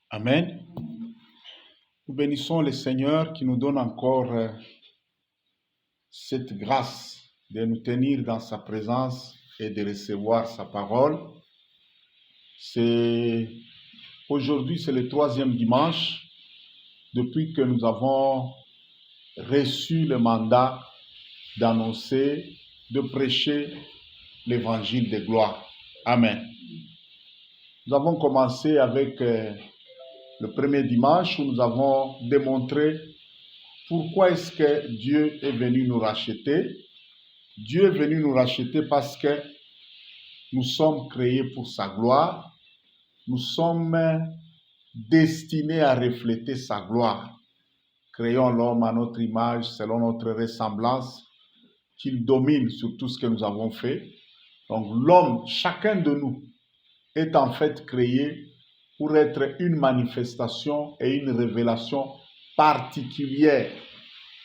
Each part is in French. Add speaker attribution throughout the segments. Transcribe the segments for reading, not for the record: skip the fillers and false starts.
Speaker 1: Amen. Nous bénissons le Seigneur qui nous donne encore cette grâce de nous tenir dans sa présence et de recevoir sa parole. Aujourd'hui, c'est le 3e dimanche depuis que nous avons reçu le mandat d'annoncer, de prêcher l'évangile de gloire. Amen. Nous avons commencé avec le premier dimanche où nous avons démontré pourquoi est-ce que Dieu est venu nous racheter. Dieu est venu nous racheter parce que nous sommes créés pour sa gloire. Nous sommes destinés à refléter sa gloire. Créons l'homme à notre image, selon notre ressemblance, qu'il domine sur tout ce que nous avons fait. Donc l'homme, chacun de nous, est en fait créé pour être une manifestation et une révélation particulière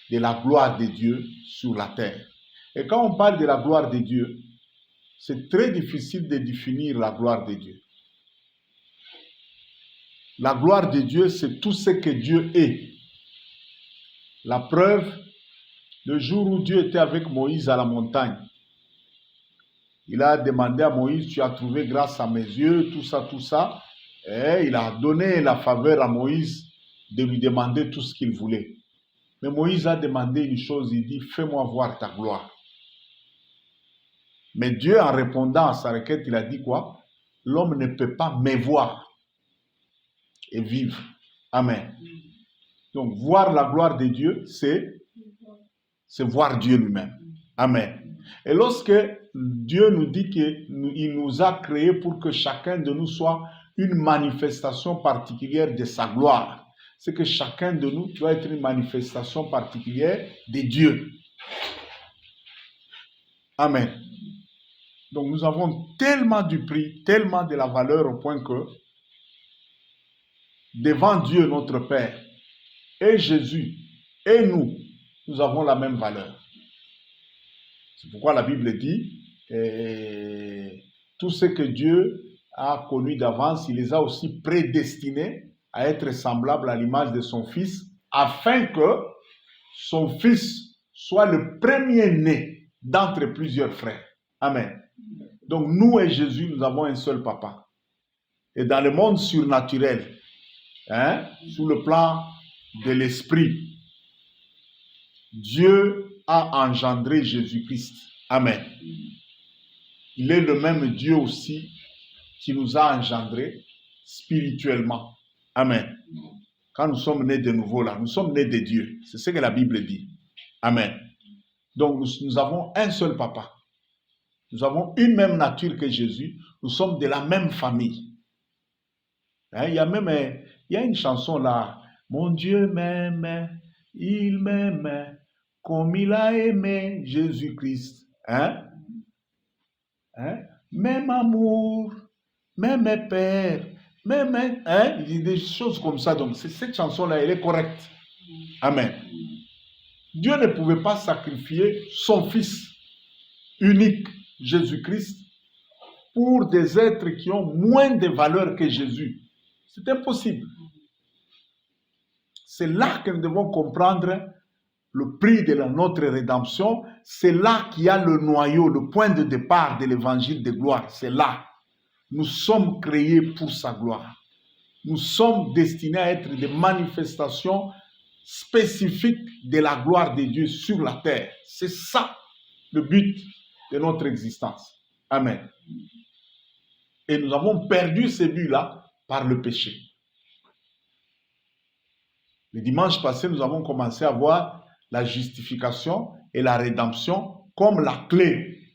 Speaker 1: de la gloire de Dieu sur la terre. Et quand on parle de la gloire de Dieu, c'est très difficile de définir la gloire de Dieu. La gloire de Dieu, c'est tout ce que Dieu est. La preuve, le jour où Dieu était avec Moïse à la montagne, il a demandé à Moïse, tu as trouvé grâce à mes yeux, tout ça. Et il a donné la faveur à Moïse de lui demander tout ce qu'il voulait. Mais Moïse a demandé une chose, il dit, fais-moi voir ta gloire. Mais Dieu, en répondant à sa requête, il a dit quoi? L'homme ne peut pas me voir et vivre. Amen. Donc, voir la gloire de Dieu, c'est voir Dieu lui-même. Amen. Et lorsque Dieu nous dit qu'il nous a créés pour que chacun de nous soit une manifestation particulière de sa gloire, c'est que chacun de nous doit être une manifestation particulière de Dieu. Amen. Donc nous avons tellement du prix, tellement de la valeur au point que devant Dieu notre Père et Jésus et nous avons la même valeur. C'est pourquoi la Bible dit, tout ce que Dieu a connu d'avance, il les a aussi prédestinés à être semblables à l'image de son Fils, afin que son Fils soit le premier-né d'entre plusieurs frères. Amen. Donc nous et Jésus, nous avons un seul papa. Et dans le monde surnaturel, sur le plan de l'esprit, Dieu a engendré Jésus-Christ. Amen. Il est le même Dieu aussi qui nous a engendrés spirituellement. Amen. Quand nous sommes nés de nouveau là, nous sommes nés de Dieu. C'est ce que la Bible dit. Amen. Donc nous avons un seul papa. Nous avons une même nature que Jésus. Nous sommes de la même famille. Il y a une chanson là. Mon Dieu m'aime, il m'aime, comme il a aimé Jésus-Christ. Même amour, même Père, même, il dit des choses comme ça. Donc, cette chanson-là, elle est correcte. Amen. Dieu ne pouvait pas sacrifier son Fils unique, Jésus-Christ, pour des êtres qui ont moins de valeur que Jésus. C'est impossible. C'est là que nous devons comprendre le prix de notre rédemption. C'est là qu'il y a le noyau, le point de départ de l'évangile de gloire. C'est là. Nous sommes créés pour sa gloire. Nous sommes destinés à être des manifestations spécifiques de la gloire de Dieu sur la terre. C'est ça le but de notre existence. Amen. Et nous avons perdu ce but-là par le péché. Le dimanche passé, nous avons commencé à voir la justification et la rédemption comme la clé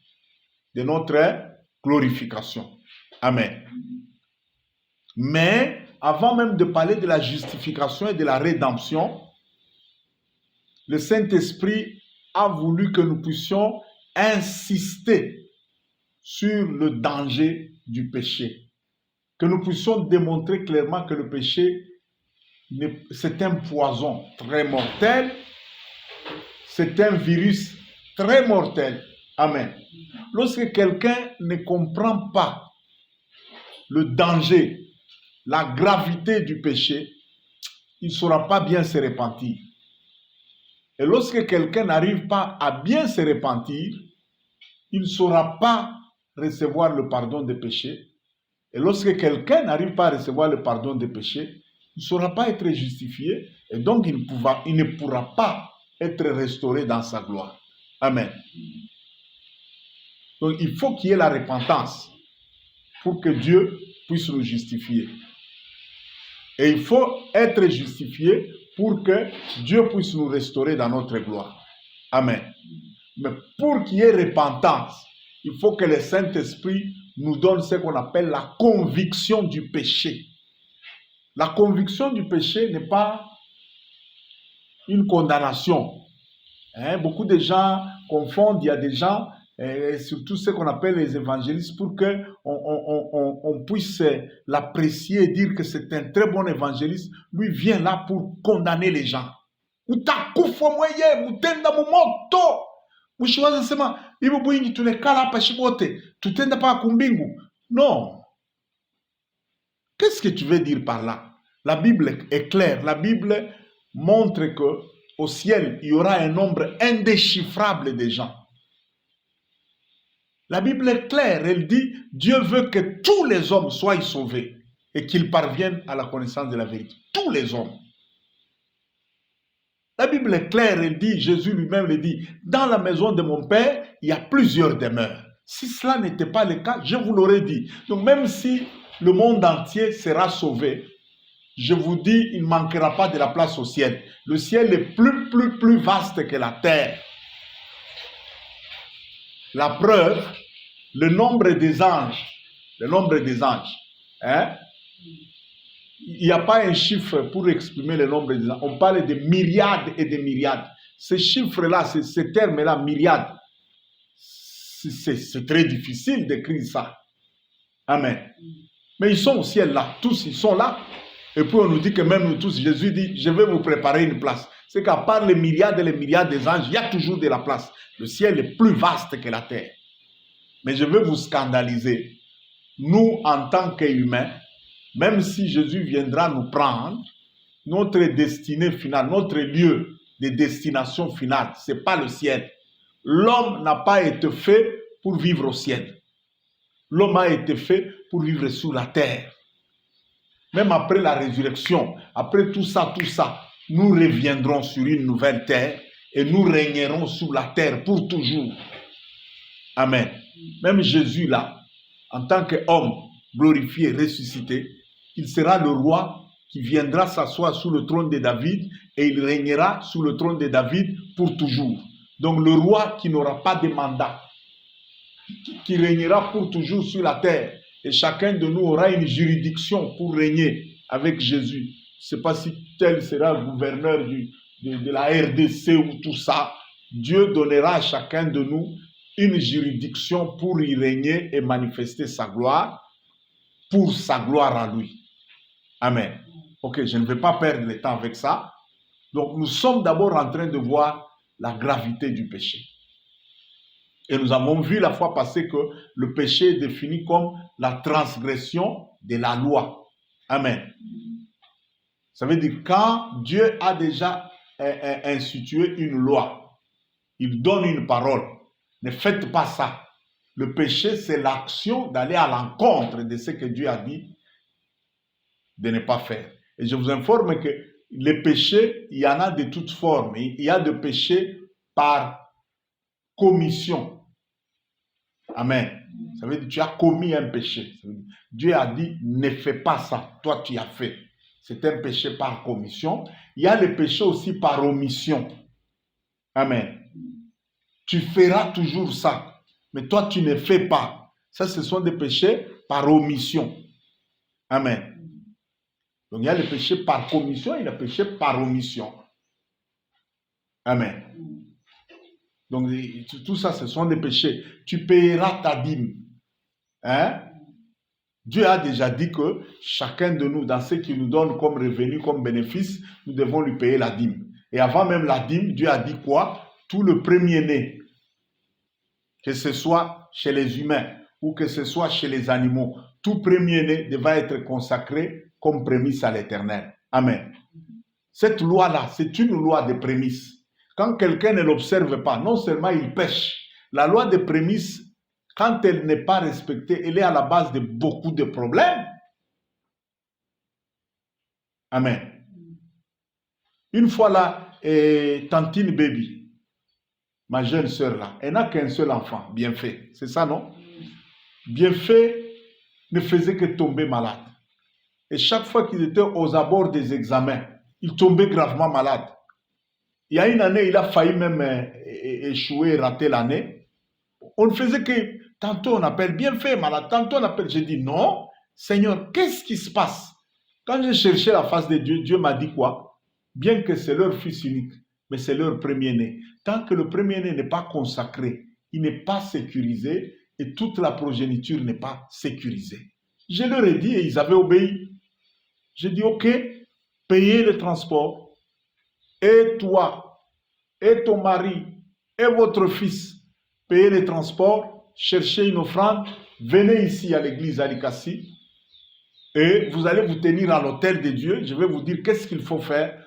Speaker 1: de notre glorification. Amen. Mais avant même de parler de la justification et de la rédemption, le Saint-Esprit a voulu que nous puissions insister sur le danger du péché. Que nous puissions démontrer clairement que le péché, c'est un poison très mortel. C'est un virus très mortel. Amen. Lorsque quelqu'un ne comprend pas le danger la gravité du péché, il ne saura pas bien se repentir. Et lorsque quelqu'un n'arrive pas à bien se repentir, il ne saura pas recevoir le pardon des péchés. Et lorsque quelqu'un n'arrive pas à recevoir le pardon des péchés, il ne saura pas être justifié et donc il ne pourra pas être restauré dans sa gloire. Amen. Donc il faut qu'il y ait la repentance pour que Dieu puisse nous justifier. Et il faut être justifié pour que Dieu puisse nous restaurer dans notre gloire. Amen. Mais pour qu'il y ait repentance, il faut que le Saint-Esprit nous donne ce qu'on appelle la conviction du péché. La conviction du péché n'est pas une condamnation. Beaucoup de gens confondent, il y a des gens, surtout ce qu'on appelle les évangélistes, pour qu'on puisse l'apprécier et dire que c'est un très bon évangéliste. Lui vient là pour condamner les gens. Non. Qu'est-ce que tu veux dire par là? La Bible est claire. La Bible montre que au ciel, il y aura un nombre indéchiffrable de gens. La Bible est claire. Elle dit, Dieu veut que tous les hommes soient sauvés et qu'ils parviennent à la connaissance de la vérité. Tous les hommes. La Bible est claire. Elle dit, Jésus lui-même le dit, dans la maison de mon Père, il y a plusieurs demeures. Si cela n'était pas le cas, je vous l'aurais dit. Donc même si le monde entier sera sauvé, je vous dis, il ne manquera pas de la place au ciel. Le ciel est plus vaste que la terre. La preuve, le nombre des anges. Il n'y a pas un chiffre pour exprimer le nombre des anges. On parle de myriades et de myriades. Ces chiffres-là, ces termes-là, myriades, c'est très difficile d'écrire ça. Amen. Mais ils sont au ciel là, tous ils sont là. Et puis on nous dit que même nous tous, Jésus dit, je vais vous préparer une place. C'est qu'à part les myriades et les myriades des anges, il y a toujours de la place. Le ciel est plus vaste que la terre. Mais je veux vous scandaliser. Nous, en tant qu'humains, même si Jésus viendra nous prendre, notre destinée finale, notre lieu de destination finale, ce n'est pas le ciel. L'homme n'a pas été fait pour vivre au ciel. L'homme a été fait pour vivre sur la terre. Même après la résurrection, après tout ça, nous reviendrons sur une nouvelle terre et nous régnerons sur la terre pour toujours. Amen. Même Jésus là, en tant qu'homme glorifié, ressuscité, il sera le roi qui viendra s'asseoir sur le trône de David et il régnera sur le trône de David pour toujours. Donc le roi qui n'aura pas de mandat, qui régnera pour toujours sur la terre. Et chacun de nous aura une juridiction pour régner avec Jésus. Je ne sais pas si tel sera le gouverneur de la RDC ou tout ça. Dieu donnera à chacun de nous une juridiction pour y régner et manifester sa gloire, pour sa gloire à lui. Amen. Ok, je ne vais pas perdre le temps avec ça. Donc nous sommes d'abord en train de voir la gravité du péché. Et nous avons vu la fois passée que le péché est défini comme la transgression de la loi. Amen. Ça veut dire quand Dieu a déjà institué une loi, il donne une parole. Ne faites pas ça. Le péché, c'est l'action d'aller à l'encontre de ce que Dieu a dit de ne pas faire. Et je vous informe que les péchés, il y en a de toutes formes. Il y a des péchés par commission. Amen. Ça veut dire que tu as commis un péché. Dieu a dit, ne fais pas ça. Toi, tu as fait. C'est un péché par commission. Il y a le péché aussi par omission. Amen. Tu feras toujours ça. Mais toi, tu ne fais pas. Ça, ce sont des péchés par omission. Amen. Donc, il y a le péché par commission et le péché par omission. Amen. Donc, tout ça, ce sont des péchés. Tu payeras ta dîme. Hein? Dieu a déjà dit que chacun de nous, dans ce qu'il nous donne comme revenu, comme bénéfice, nous devons lui payer la dîme. Et avant même la dîme, Dieu a dit quoi? Tout le premier-né, que ce soit chez les humains ou que ce soit chez les animaux, tout premier-né devra être consacré comme prémisse à l'Éternel. Amen. Cette loi-là, c'est une loi de prémices. Quand quelqu'un ne l'observe pas, non seulement il pêche, la loi des prémices, quand elle n'est pas respectée, elle est à la base de beaucoup de problèmes. Amen. Une fois là, Tantine Baby, ma jeune sœur là, elle n'a qu'un seul enfant, bien fait. C'est ça, non? Bien fait ne faisait que tomber malade. Et chaque fois qu'ils étaient aux abords des examens, il tombait gravement malade. Il y a une année, il a failli même échouer, rater l'année. On ne faisait que, tantôt on appelle bien fait malade, tantôt on appelle, j'ai dit non, Seigneur, qu'est-ce qui se passe? Quand j'ai cherché la face de Dieu, Dieu m'a dit quoi? Bien que c'est leur fils unique, mais c'est leur premier-né. Tant que le premier-né n'est pas consacré, il n'est pas sécurisé et toute la progéniture n'est pas sécurisée. Je leur ai dit et ils avaient obéi. J'ai dit, ok, payez le transport et toi et ton mari et votre fils, payez le transport, cherchez une offrande, venez ici à l'église Alikassi et vous allez vous tenir à l'autel de Dieu. Je vais vous dire qu'est-ce qu'il faut faire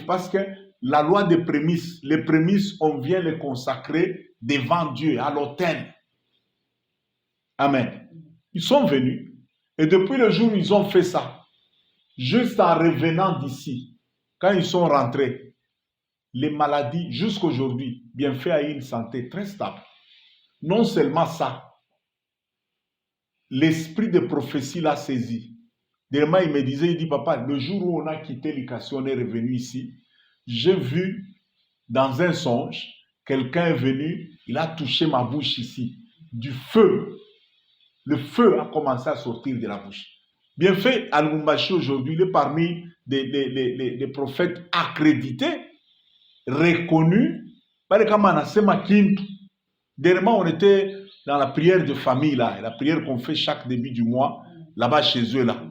Speaker 1: parce que la loi des prémices, les prémices, on vient les consacrer devant Dieu, à l'autel. Amen. Ils sont venus et depuis le jour où ils ont fait ça, juste en revenant d'ici, quand ils sont rentrés, les maladies, jusqu'aujourd'hui, bien fait à une santé très stable. Non seulement ça, l'esprit de prophétie l'a saisi. Dernièrement, il me disait, il dit, papa, le jour où on a quitté l'Ikassi, on est revenu ici, j'ai vu dans un songe, quelqu'un est venu, il a touché ma bouche ici, du feu. Le feu a commencé à sortir de la bouche. Bien fait, Al-Mumbashi aujourd'hui, il est parmi des prophètes accrédités, reconnus. Dernièrement, on était dans la prière de famille, là, la prière qu'on fait chaque début du mois, là-bas chez eux. Là.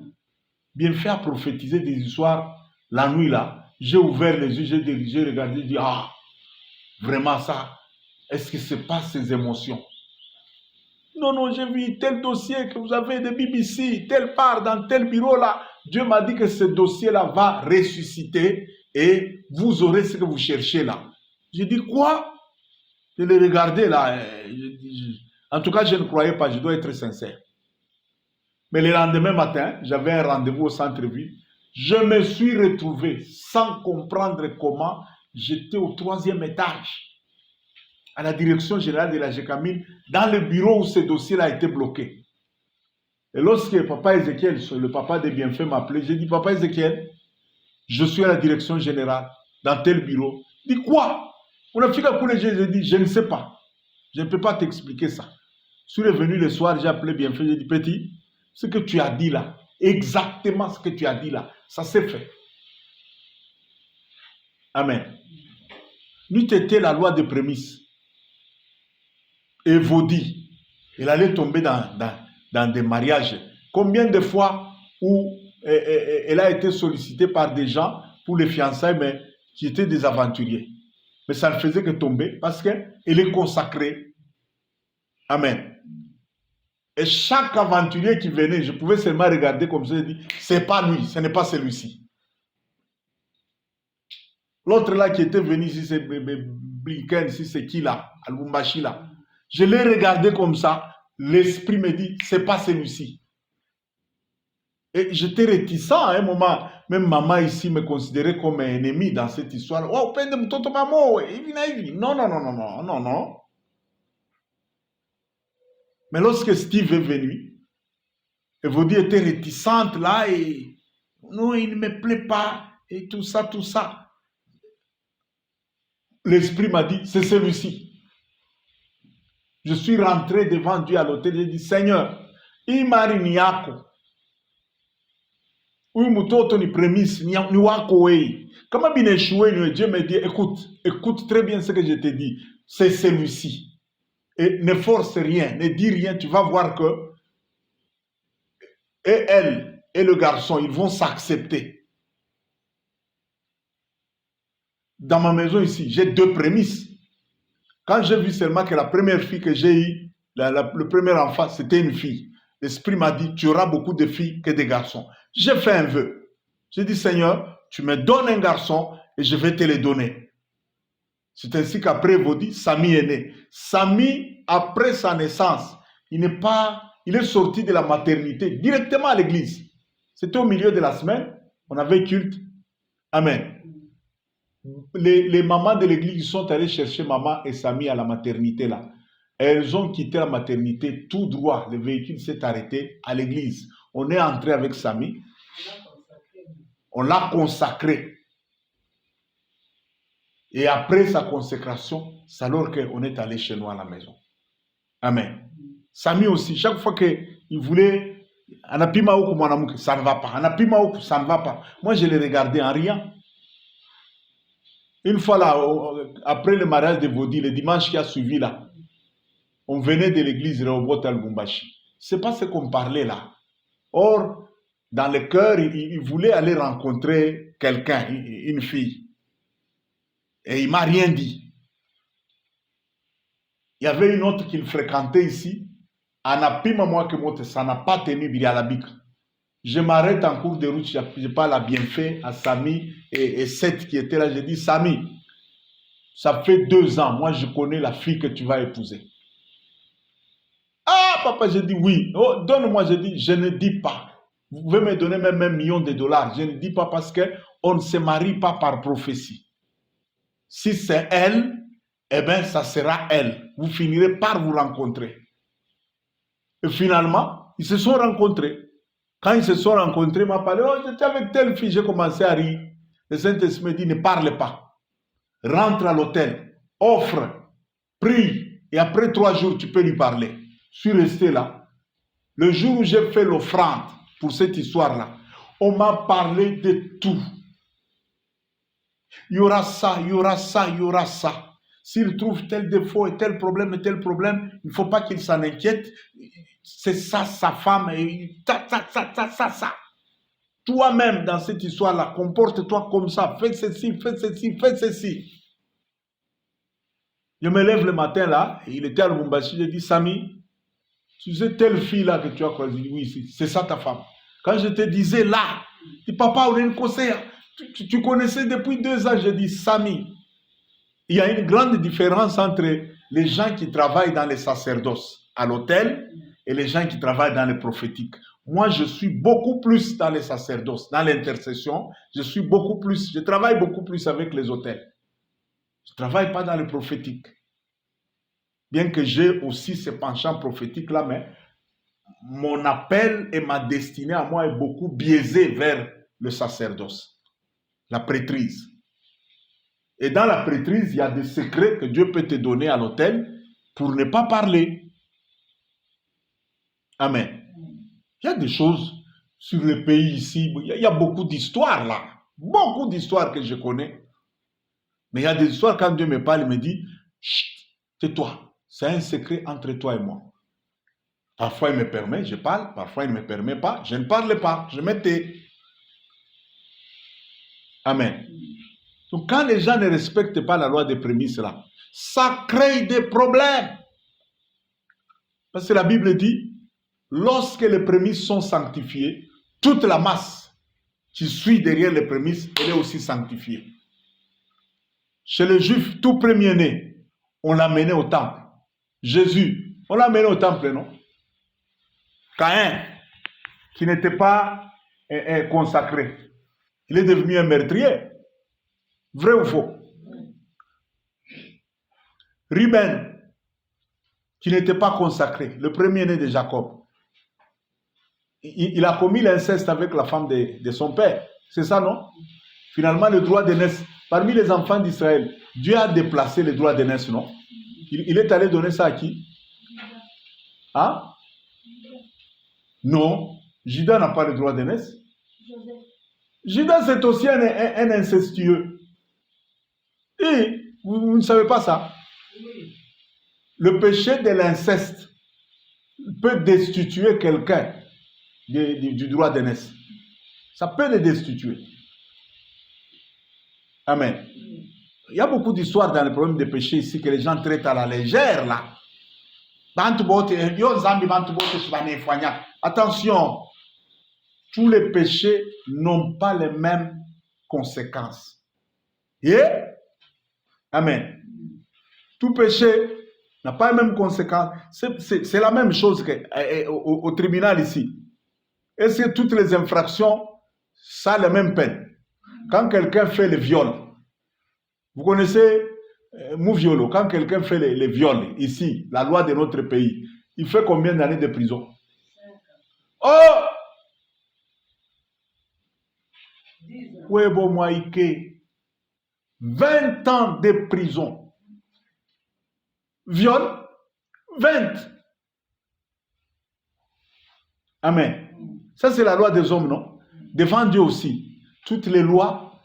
Speaker 1: Bien fait à prophétiser des histoires la nuit, là. J'ai ouvert les yeux, j'ai regardé, j'ai dit, ah, vraiment ça, est-ce que c'est pas ces émotions? Non, non, j'ai vu tel dossier que vous avez de BBC, telle part dans tel bureau là. Dieu m'a dit que ce dossier-là va ressusciter et vous aurez ce que vous cherchez là. J'ai dit quoi? Je l'ai regardé là. En tout cas, je ne croyais pas, je dois être sincère. Mais le lendemain matin, j'avais un rendez-vous au centre-ville. Je me suis retrouvé sans comprendre comment. J'étais au 3e étage. À la direction générale de la GECAMIN, dans le bureau où ce dossier-là a été bloqué. Et lorsque papa Ézéchiel, le papa des bienfaits, m'a appelé, j'ai dit, papa Ézéchiel, je suis à la direction générale, dans tel bureau. Il dit, quoi? On a fait pour les gens, j'ai dit, je ne sais pas. Je ne peux pas t'expliquer ça. Je suis revenu le soir, j'ai appelé bienfait, j'ai dit, petit, ce que tu as dit là, exactement ce que tu as dit là, ça s'est fait. Amen. Nous t'étais la loi des prémices. Évodie, elle allait tomber dans des mariages. Combien de fois où elle a été sollicitée par des gens pour les fiançailles, mais qui étaient des aventuriers. Mais ça ne faisait que tomber parce qu'elle est consacrée. Amen. Et chaque aventurier qui venait, je pouvais seulement regarder comme ça et dire, c'est pas lui, ce n'est pas celui-ci. L'autre là qui était venu ici, c'est Blinken, ici c'est qui là, Al-Mumbashi là. Je l'ai regardé comme ça, l'esprit me dit, c'est pas celui-ci. Et j'étais réticent à un moment, même maman ici me considérait comme un ennemi dans cette histoire. Oh, peine de mtoto maman, non, non, non, non, non, non, non. Mais lorsque Steve est venu, Evody était réticente là et non, il ne me plaît pas et tout ça, tout ça. L'esprit m'a dit, c'est celui-ci. Je suis rentré devant Dieu à l'hôtel, j'ai dit, Seigneur, imari niyako. Oui, mutoto ni prémisse, ni wako wei. Comment bien échoué, Dieu me dit, écoute très bien ce que je te dis. C'est celui-ci. Et ne force rien, ne dis rien, tu vas voir que et elle et le garçon, ils vont s'accepter. Dans ma maison ici, j'ai 2 prémices. Quand j'ai vu seulement que la première fille que j'ai eue, le premier enfant, c'était une fille. L'esprit m'a dit, tu auras beaucoup de filles que des garçons. J'ai fait un vœu. J'ai dit, Seigneur, tu me donnes un garçon et je vais te le donner. C'est ainsi qu'après Vaudi, Samy est né. Samy, après sa naissance, il est sorti de la maternité directement à l'église. C'était au milieu de la semaine, on avait culte. Amen. Les mamans de l'église sont allées chercher maman et Samy à la maternité là. Elles ont quitté la maternité tout droit. Le véhicule s'est arrêté à l'église. On est entré avec Samy. On l'a consacré. Et après sa consécration, c'est alors qu'on est allé chez nous à la maison. Amen. Samy aussi, chaque fois qu'il voulait, Anapima Oku Mwanamuke, ça ne va pas. Anapima Oku, ça ne va pas. Moi, je l'ai regardé en riant. Une fois là, après le mariage de Vaudi, le dimanche qui a suivi là, on venait de l'église Rehoboth à Lubumbashi. Ce n'est pas ce qu'on parlait là. Or, dans le cœur, il voulait aller rencontrer quelqu'un, une fille. Et il ne m'a rien dit. Il y avait une autre qu'il fréquentait ici. Anapima moi que monte, ça n'a pas tenu Birialabik. Je m'arrête en cours de route, je parle à Bienfait, à Samy et Seth qui était là. Je dis, Samy, ça fait 2 ans, moi je connais la fille que tu vas épouser. Ah, papa, je dis oui. Oh, donne-moi, je dis, je ne dis pas. Vous pouvez me donner même $1 million. Je ne dis pas parce qu'on ne se marie pas par prophétie. Si c'est elle, eh bien, ça sera elle. Vous finirez par vous rencontrer. Et finalement, ils se sont rencontrés. Quand ils se sont rencontrés, il m'a parlé, oh, j'étais avec telle fille, j'ai commencé à rire. Le Saint-Esprit me dit, ne parle pas. Rentre à l'hôtel, offre, prie, et après 3 jours, tu peux lui parler. Je suis resté là. Le jour où j'ai fait l'offrande pour cette histoire-là, on m'a parlé de tout. Il y aura ça, il y aura ça, il y aura ça. S'il trouve tel défaut et tel problème, il ne faut pas qu'il s'en inquiète. C'est ça, sa femme, et ça. Toi-même, dans cette histoire-là, comporte-toi comme ça. Fais ceci, fais ceci, fais ceci. Je me lève le matin là, et il était à Lubumbashi, je dis, Samy, tu sais, telle fille-là que tu as choisie, oui, c'est ça ta femme. Quand je te disais là, tu dis, papa, on est une conseillère. Tu connaissais depuis 2 ans, je dis, Samy. Il y a une grande différence entre les gens qui travaillent dans les sacerdoces à l'hôtel et les gens qui travaillent dans les prophétiques. Moi, je suis beaucoup plus dans les sacerdoces, dans l'intercession. Je travaille beaucoup plus avec les hôtels. Je ne travaille pas dans les prophétiques. Bien que j'ai aussi ce penchant prophétique-là, mais mon appel et ma destinée à moi est beaucoup biaisé vers le sacerdoce, la prêtrise. Et dans la prêtrise, il y a des secrets que Dieu peut te donner à l'autel pour ne pas parler. Amen. Il y a des choses sur le pays ici, il y a beaucoup d'histoires là. Beaucoup d'histoires que je connais. Mais il y a des histoires quand Dieu me parle, il me dit, chut, tais-toi. C'est un secret entre toi et moi. Parfois il me permet, je parle. Parfois il ne me permet pas, je ne parle pas. Je me tais. Amen. Donc quand les gens ne respectent pas la loi des prémices là, ça crée des problèmes. Parce que la Bible dit, lorsque les prémices sont sanctifiées, toute la masse qui suit derrière les prémices, elle est aussi sanctifiée. Chez les Juifs, tout premier-né, on l'a mené au temple. Jésus, on l'a mené au temple, non? Caïn, qui n'était pas consacré, il est devenu un meurtrier. Vrai ou faux? Ruben, qui n'était pas consacré, le premier-né de Jacob, il a commis l'inceste avec la femme de son père. C'est ça, non? Finalement, le droit d'aînesse, parmi les enfants d'Israël, Dieu a déplacé le droit d'aînesse, non? Il est allé donner ça à qui? Hein? Non, Judas n'a pas le droit d'aînesse. Judas, c'est aussi un incestueux. Et vous ne savez pas ça? Le péché de l'inceste peut destituer quelqu'un du droit d'aînesse. Ça peut le destituer. Amen. Il y a beaucoup d'histoires dans le problème des péchés ici que les gens traitent à la légère là. Attention. tous les péchés n'ont pas les mêmes conséquences. Yeah? Amen. Tout péché n'a pas les mêmes conséquences. C'est la même chose au tribunal ici. Est-ce que toutes les infractions, ça a la même peine? Quand quelqu'un fait le viol, vous connaissez Mouviolo, quand quelqu'un fait les viols ici, la loi de notre pays, il fait combien d'années de prison? Oh! Webo Moïke, 20 ans de prison. Viol, 20. Amen. Ça, c'est la loi des hommes, non? Devant Dieu aussi. Toutes les lois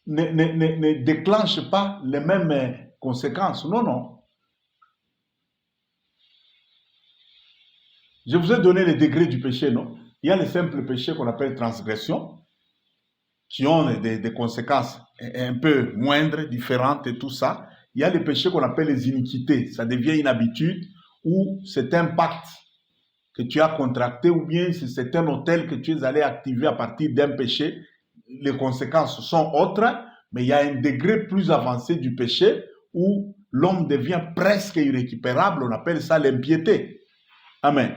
Speaker 1: ne déclenchent pas les mêmes conséquences. Non, non. Je vous ai donné les degrés du péché, non? Il y a les simples péchés qu'on appelle transgression, qui ont des conséquences un peu moindres, différentes et tout ça. Il y a les péchés qu'on appelle les iniquités. Ça devient une habitude ou c'est un pacte que tu as contracté ou bien si c'est un hôtel que tu es allé activer à partir d'un péché. Les conséquences sont autres, mais il y a un degré plus avancé du péché où l'homme devient presque irrécupérable. On appelle ça l'impiété. Amen.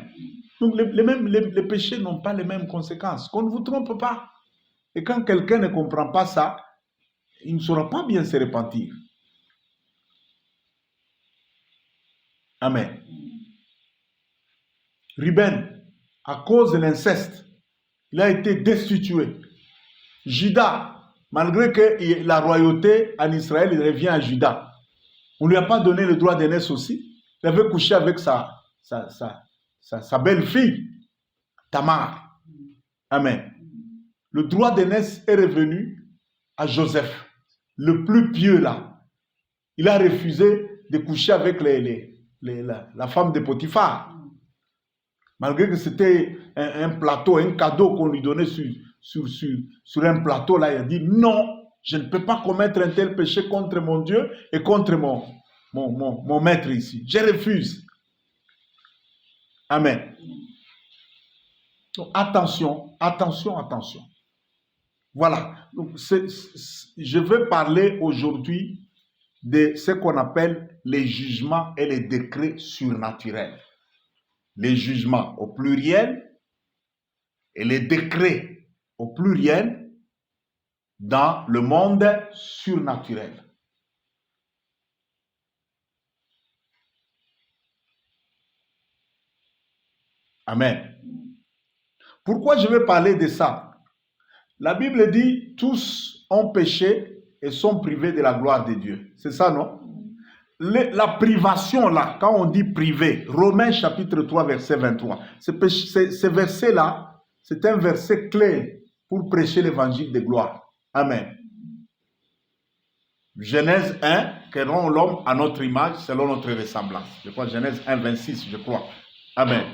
Speaker 1: Donc les péchés n'ont pas les mêmes conséquences. Qu'on ne vous trompe pas. Et quand quelqu'un ne comprend pas ça, il ne saura pas bien se repentir. Amen. Ruben, à cause de l'inceste, il a été destitué. Judas, malgré que la royauté en Israël, il revient à Judas. On ne lui a pas donné le droit d'aînesse aussi. Il avait couché avec sa belle-fille, Tamar. Amen. Le droit d'aînesse est revenu à Joseph, le plus pieux là. Il a refusé de coucher avec la femme de Potiphar. Malgré que c'était un plateau, un cadeau qu'on lui donnait sur un plateau, là, il a dit non, je ne peux pas commettre un tel péché contre mon Dieu et contre mon maître ici. Je refuse. Amen. Donc, attention, attention, attention. Voilà. Donc, je veux parler aujourd'hui de ce qu'on appelle les jugements et les décrets surnaturels. Les jugements au pluriel et les décrets au pluriel dans le monde surnaturel. Amen. Pourquoi je vais parler de ça? La Bible dit, tous ont péché et sont privés de la gloire de Dieu. C'est ça, non? La privation là, quand on dit privé, Romains chapitre 3, verset 23, ce verset-là, c'est un verset clé pour prêcher l'évangile de gloire. Amen. Genèse 1, créons l'homme à notre image, selon notre ressemblance. Je crois Genèse 1, 26, je crois. Amen.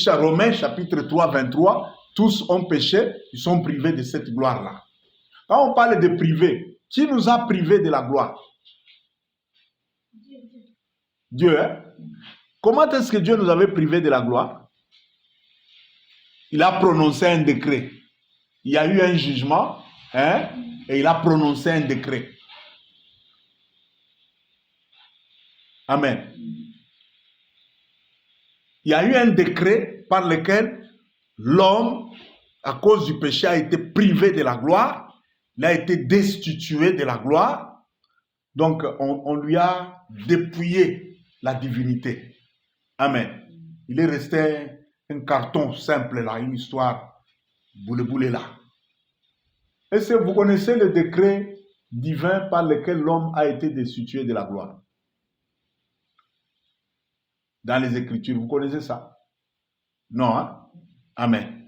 Speaker 1: Romains chapitre 3, 23, tous ont péché, ils sont privés de cette gloire-là. Quand on parle de privé, qui nous a privés de la gloire? Dieu. Hein? Comment est-ce que Dieu nous avait privés de la gloire? Il a prononcé un décret. Il y a eu un jugement, hein, et il a prononcé un décret. Amen. Il y a eu un décret par lequel l'homme, à cause du péché, a été privé de la gloire. Il a été destitué de la gloire. Donc, on lui a dépouillé la divinité. Amen. Il est resté un carton simple là, une histoire boule là. Est-ce que vous connaissez le décret divin par lequel l'homme a été destitué de la gloire? Dans les Écritures, vous connaissez ça? Non, hein? Amen.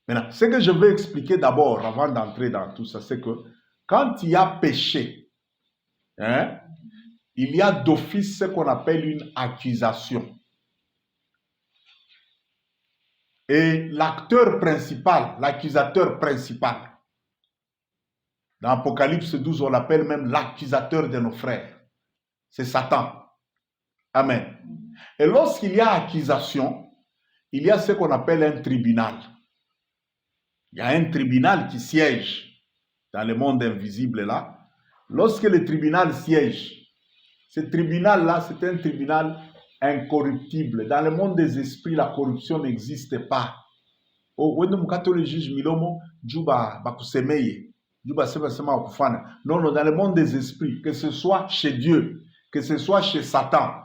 Speaker 1: Maintenant, ce que je veux expliquer d'abord, avant d'entrer dans tout ça, c'est que quand il y a péché, hein, il y a d'office ce qu'on appelle une accusation. Et l'acteur principal, l'accusateur principal, dans Apocalypse 12, on l'appelle même l'accusateur de nos frères. C'est Satan. Amen. Et lorsqu'il y a accusation, il y a ce qu'on appelle un tribunal. Il y a un tribunal qui siège dans le monde invisible là. Lorsque le tribunal siège, ce tribunal-là, c'est un tribunal incorruptible. Dans le monde des esprits, la corruption n'existe pas. Non, dans le monde des esprits, que ce soit chez Dieu, que ce soit chez Satan,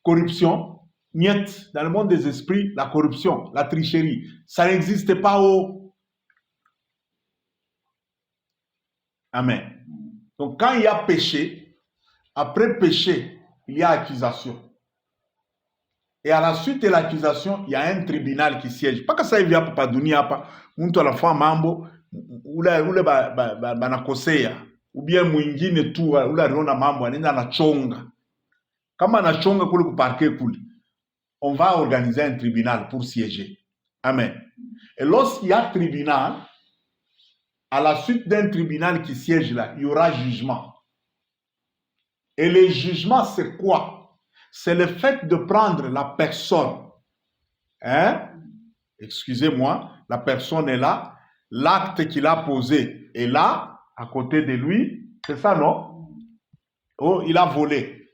Speaker 1: corruption, niet. Dans le monde des esprits, la corruption, la tricherie, ça n'existe pas. Amen. Donc quand il y a péché, après péché, il y a accusation. Et à la suite de l'accusation, il y a un tribunal qui siège. Pas que ça vient pas dunia pas, muntu anafanya mambo ule banakosea, ou bien mwingine tu ule aliona mambo anaenda anachonga. Kama anachonga kule kuparke kule, on va organiser un tribunal pour siéger. Amen. Et lorsqu'il y a tribunal, à la suite d'un tribunal qui siège là, il y aura jugement. Et le jugement, c'est quoi? C'est le fait de prendre la personne. Excusez-moi, la personne est là, l'acte qu'il a posé est là, à côté de lui. C'est ça, non? Oh, il a volé.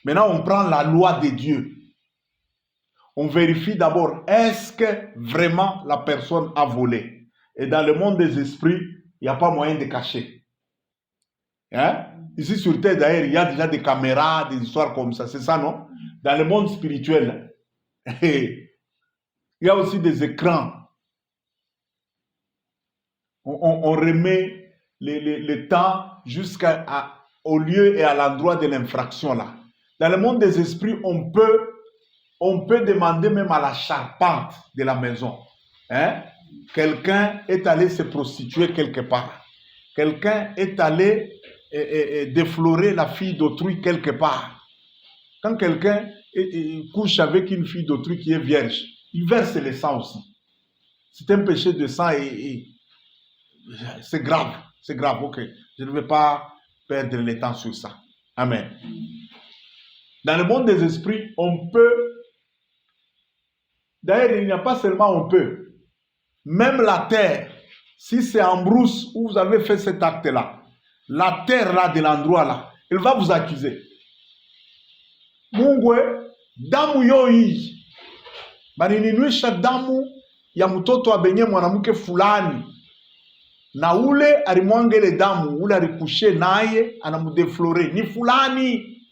Speaker 1: Maintenant, on prend la loi de Dieu. On vérifie d'abord, est-ce que vraiment la personne a volé? Et dans le monde des esprits, il n'y a pas moyen de cacher. Ici sur Terre, d'ailleurs, il y a déjà des caméras, des histoires comme ça. C'est ça, non? Dans le monde spirituel, il y a aussi des écrans. On remet le temps jusqu'au lieu et à l'endroit de l'infraction là. Dans le monde des esprits, on peut demander même à la charpente de la maison. Quelqu'un est allé se prostituer quelque part. Quelqu'un est allé déflorer la fille d'autrui quelque part. Quand quelqu'un couche avec une fille d'autrui qui est vierge, il verse le sang aussi. C'est un péché de sang et c'est grave. C'est grave, ok. Je ne vais pas perdre le temps sur ça. Amen. Dans le monde des esprits, on peut. D'ailleurs, il n'y a pas seulement on peut. Même la terre, si c'est en brousse où vous avez fait cet acte-là, la terre là de l'endroit là, elle va vous accuser. Mungwe, damu yoi, banininwisha damu ya mtoto abenye mwanamke fulani, na ule alimwangele damu, ule alikushe naye, anamudeflore, ni fulani.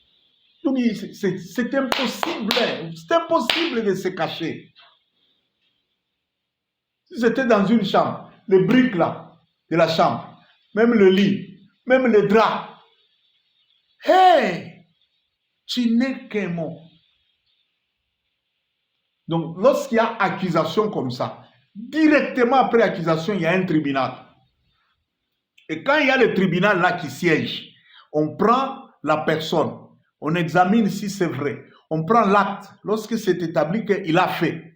Speaker 1: Donc c'est impossible de se cacher. Si c'était dans une chambre, les briques là, de la chambre, même le lit, même les draps, hey, tu n'es qu'un mot. Donc, lorsqu'il y a accusation comme ça, directement après accusation, il y a un tribunal. Et quand il y a le tribunal là qui siège, on prend la personne, on examine si c'est vrai. On prend l'acte, lorsque c'est établi qu'il a fait.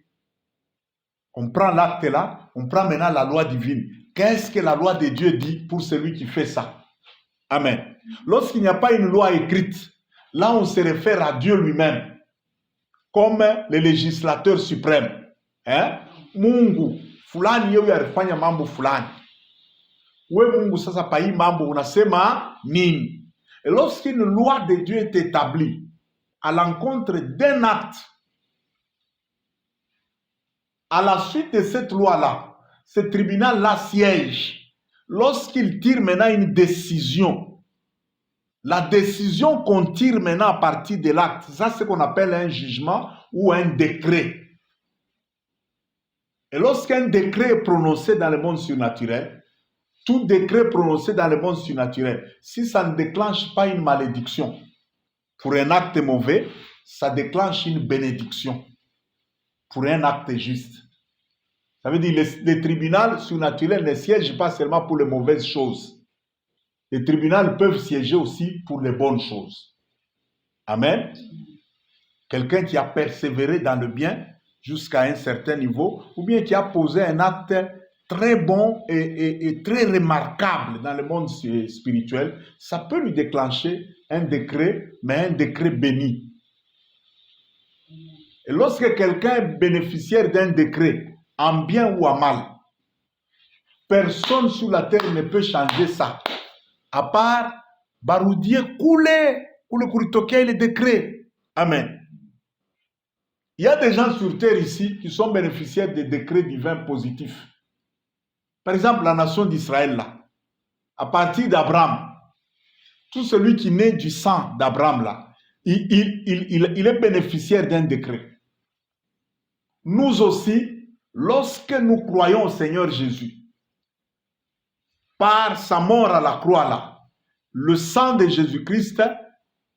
Speaker 1: On prend l'acte là, on prend maintenant la loi divine. Qu'est-ce que la loi de Dieu dit pour celui qui fait ça? Amen. Lorsqu'il n'y a pas une loi écrite, là on se réfère à Dieu lui-même, comme le législateur suprême. Mungu, fulani yeye alifanya mambo fulani. We Mungu sasa pa hii mambo unasema nini? Et lorsqu'une loi de Dieu est établie à l'encontre d'un acte, à la suite de cette loi-là, ce tribunal-là siège. Lorsqu'il tire maintenant une décision, la décision qu'on tire maintenant à partir de l'acte, ça c'est ce qu'on appelle un jugement ou un décret. Et lorsqu'un décret est prononcé dans le monde surnaturel, tout décret prononcé dans le monde surnaturel, si ça ne déclenche pas une malédiction pour un acte mauvais, ça déclenche une bénédiction pour un acte juste. Ça veut dire que les tribunaux surnaturels ne siègent pas seulement pour les mauvaises choses. Les tribunaux peuvent siéger aussi pour les bonnes choses. Amen. Quelqu'un qui a persévéré dans le bien jusqu'à un certain niveau, ou bien qui a posé un acte très bon et très remarquable dans le monde spirituel, ça peut lui déclencher un décret, mais un décret béni. Et lorsque quelqu'un est bénéficiaire d'un décret, en bien ou en mal, personne sur la terre ne peut changer ça. À part Baroudier couler, ou le Kuritoké les décrets. Amen. Il y a des gens sur terre ici qui sont bénéficiaires des décrets divins positifs. Par exemple, la nation d'Israël, là, à partir d'Abraham, tout celui qui naît du sang d'Abraham, là, il est bénéficiaire d'un décret. Nous aussi, lorsque nous croyons au Seigneur Jésus, par sa mort à la croix, là, le sang de Jésus-Christ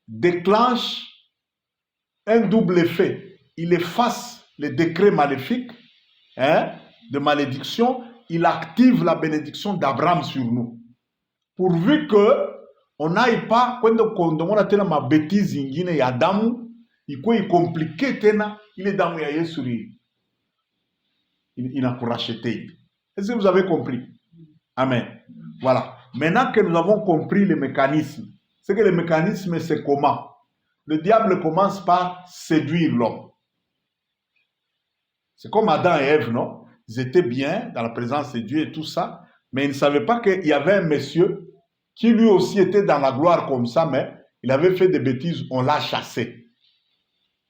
Speaker 1: déclenche un double effet. Il efface les décrets maléfiques de malédiction. Il active la bénédiction d'Abraham sur nous. Pourvu que on n'aille pas, quand on a tellement ma bêtise, il y a damu, il est compliqué, il est damu, il a pour racheter. Est-ce que vous avez compris? Amen. Voilà. Maintenant que nous avons compris le mécanisme, c'est que le mécanisme, c'est comment? Le diable commence par séduire l'homme. C'est comme Adam et Ève, non? Ils étaient bien dans la présence de Dieu et tout ça, mais ils ne savaient pas qu'il y avait un monsieur qui lui aussi était dans la gloire comme ça, mais il avait fait des bêtises, on l'a chassé.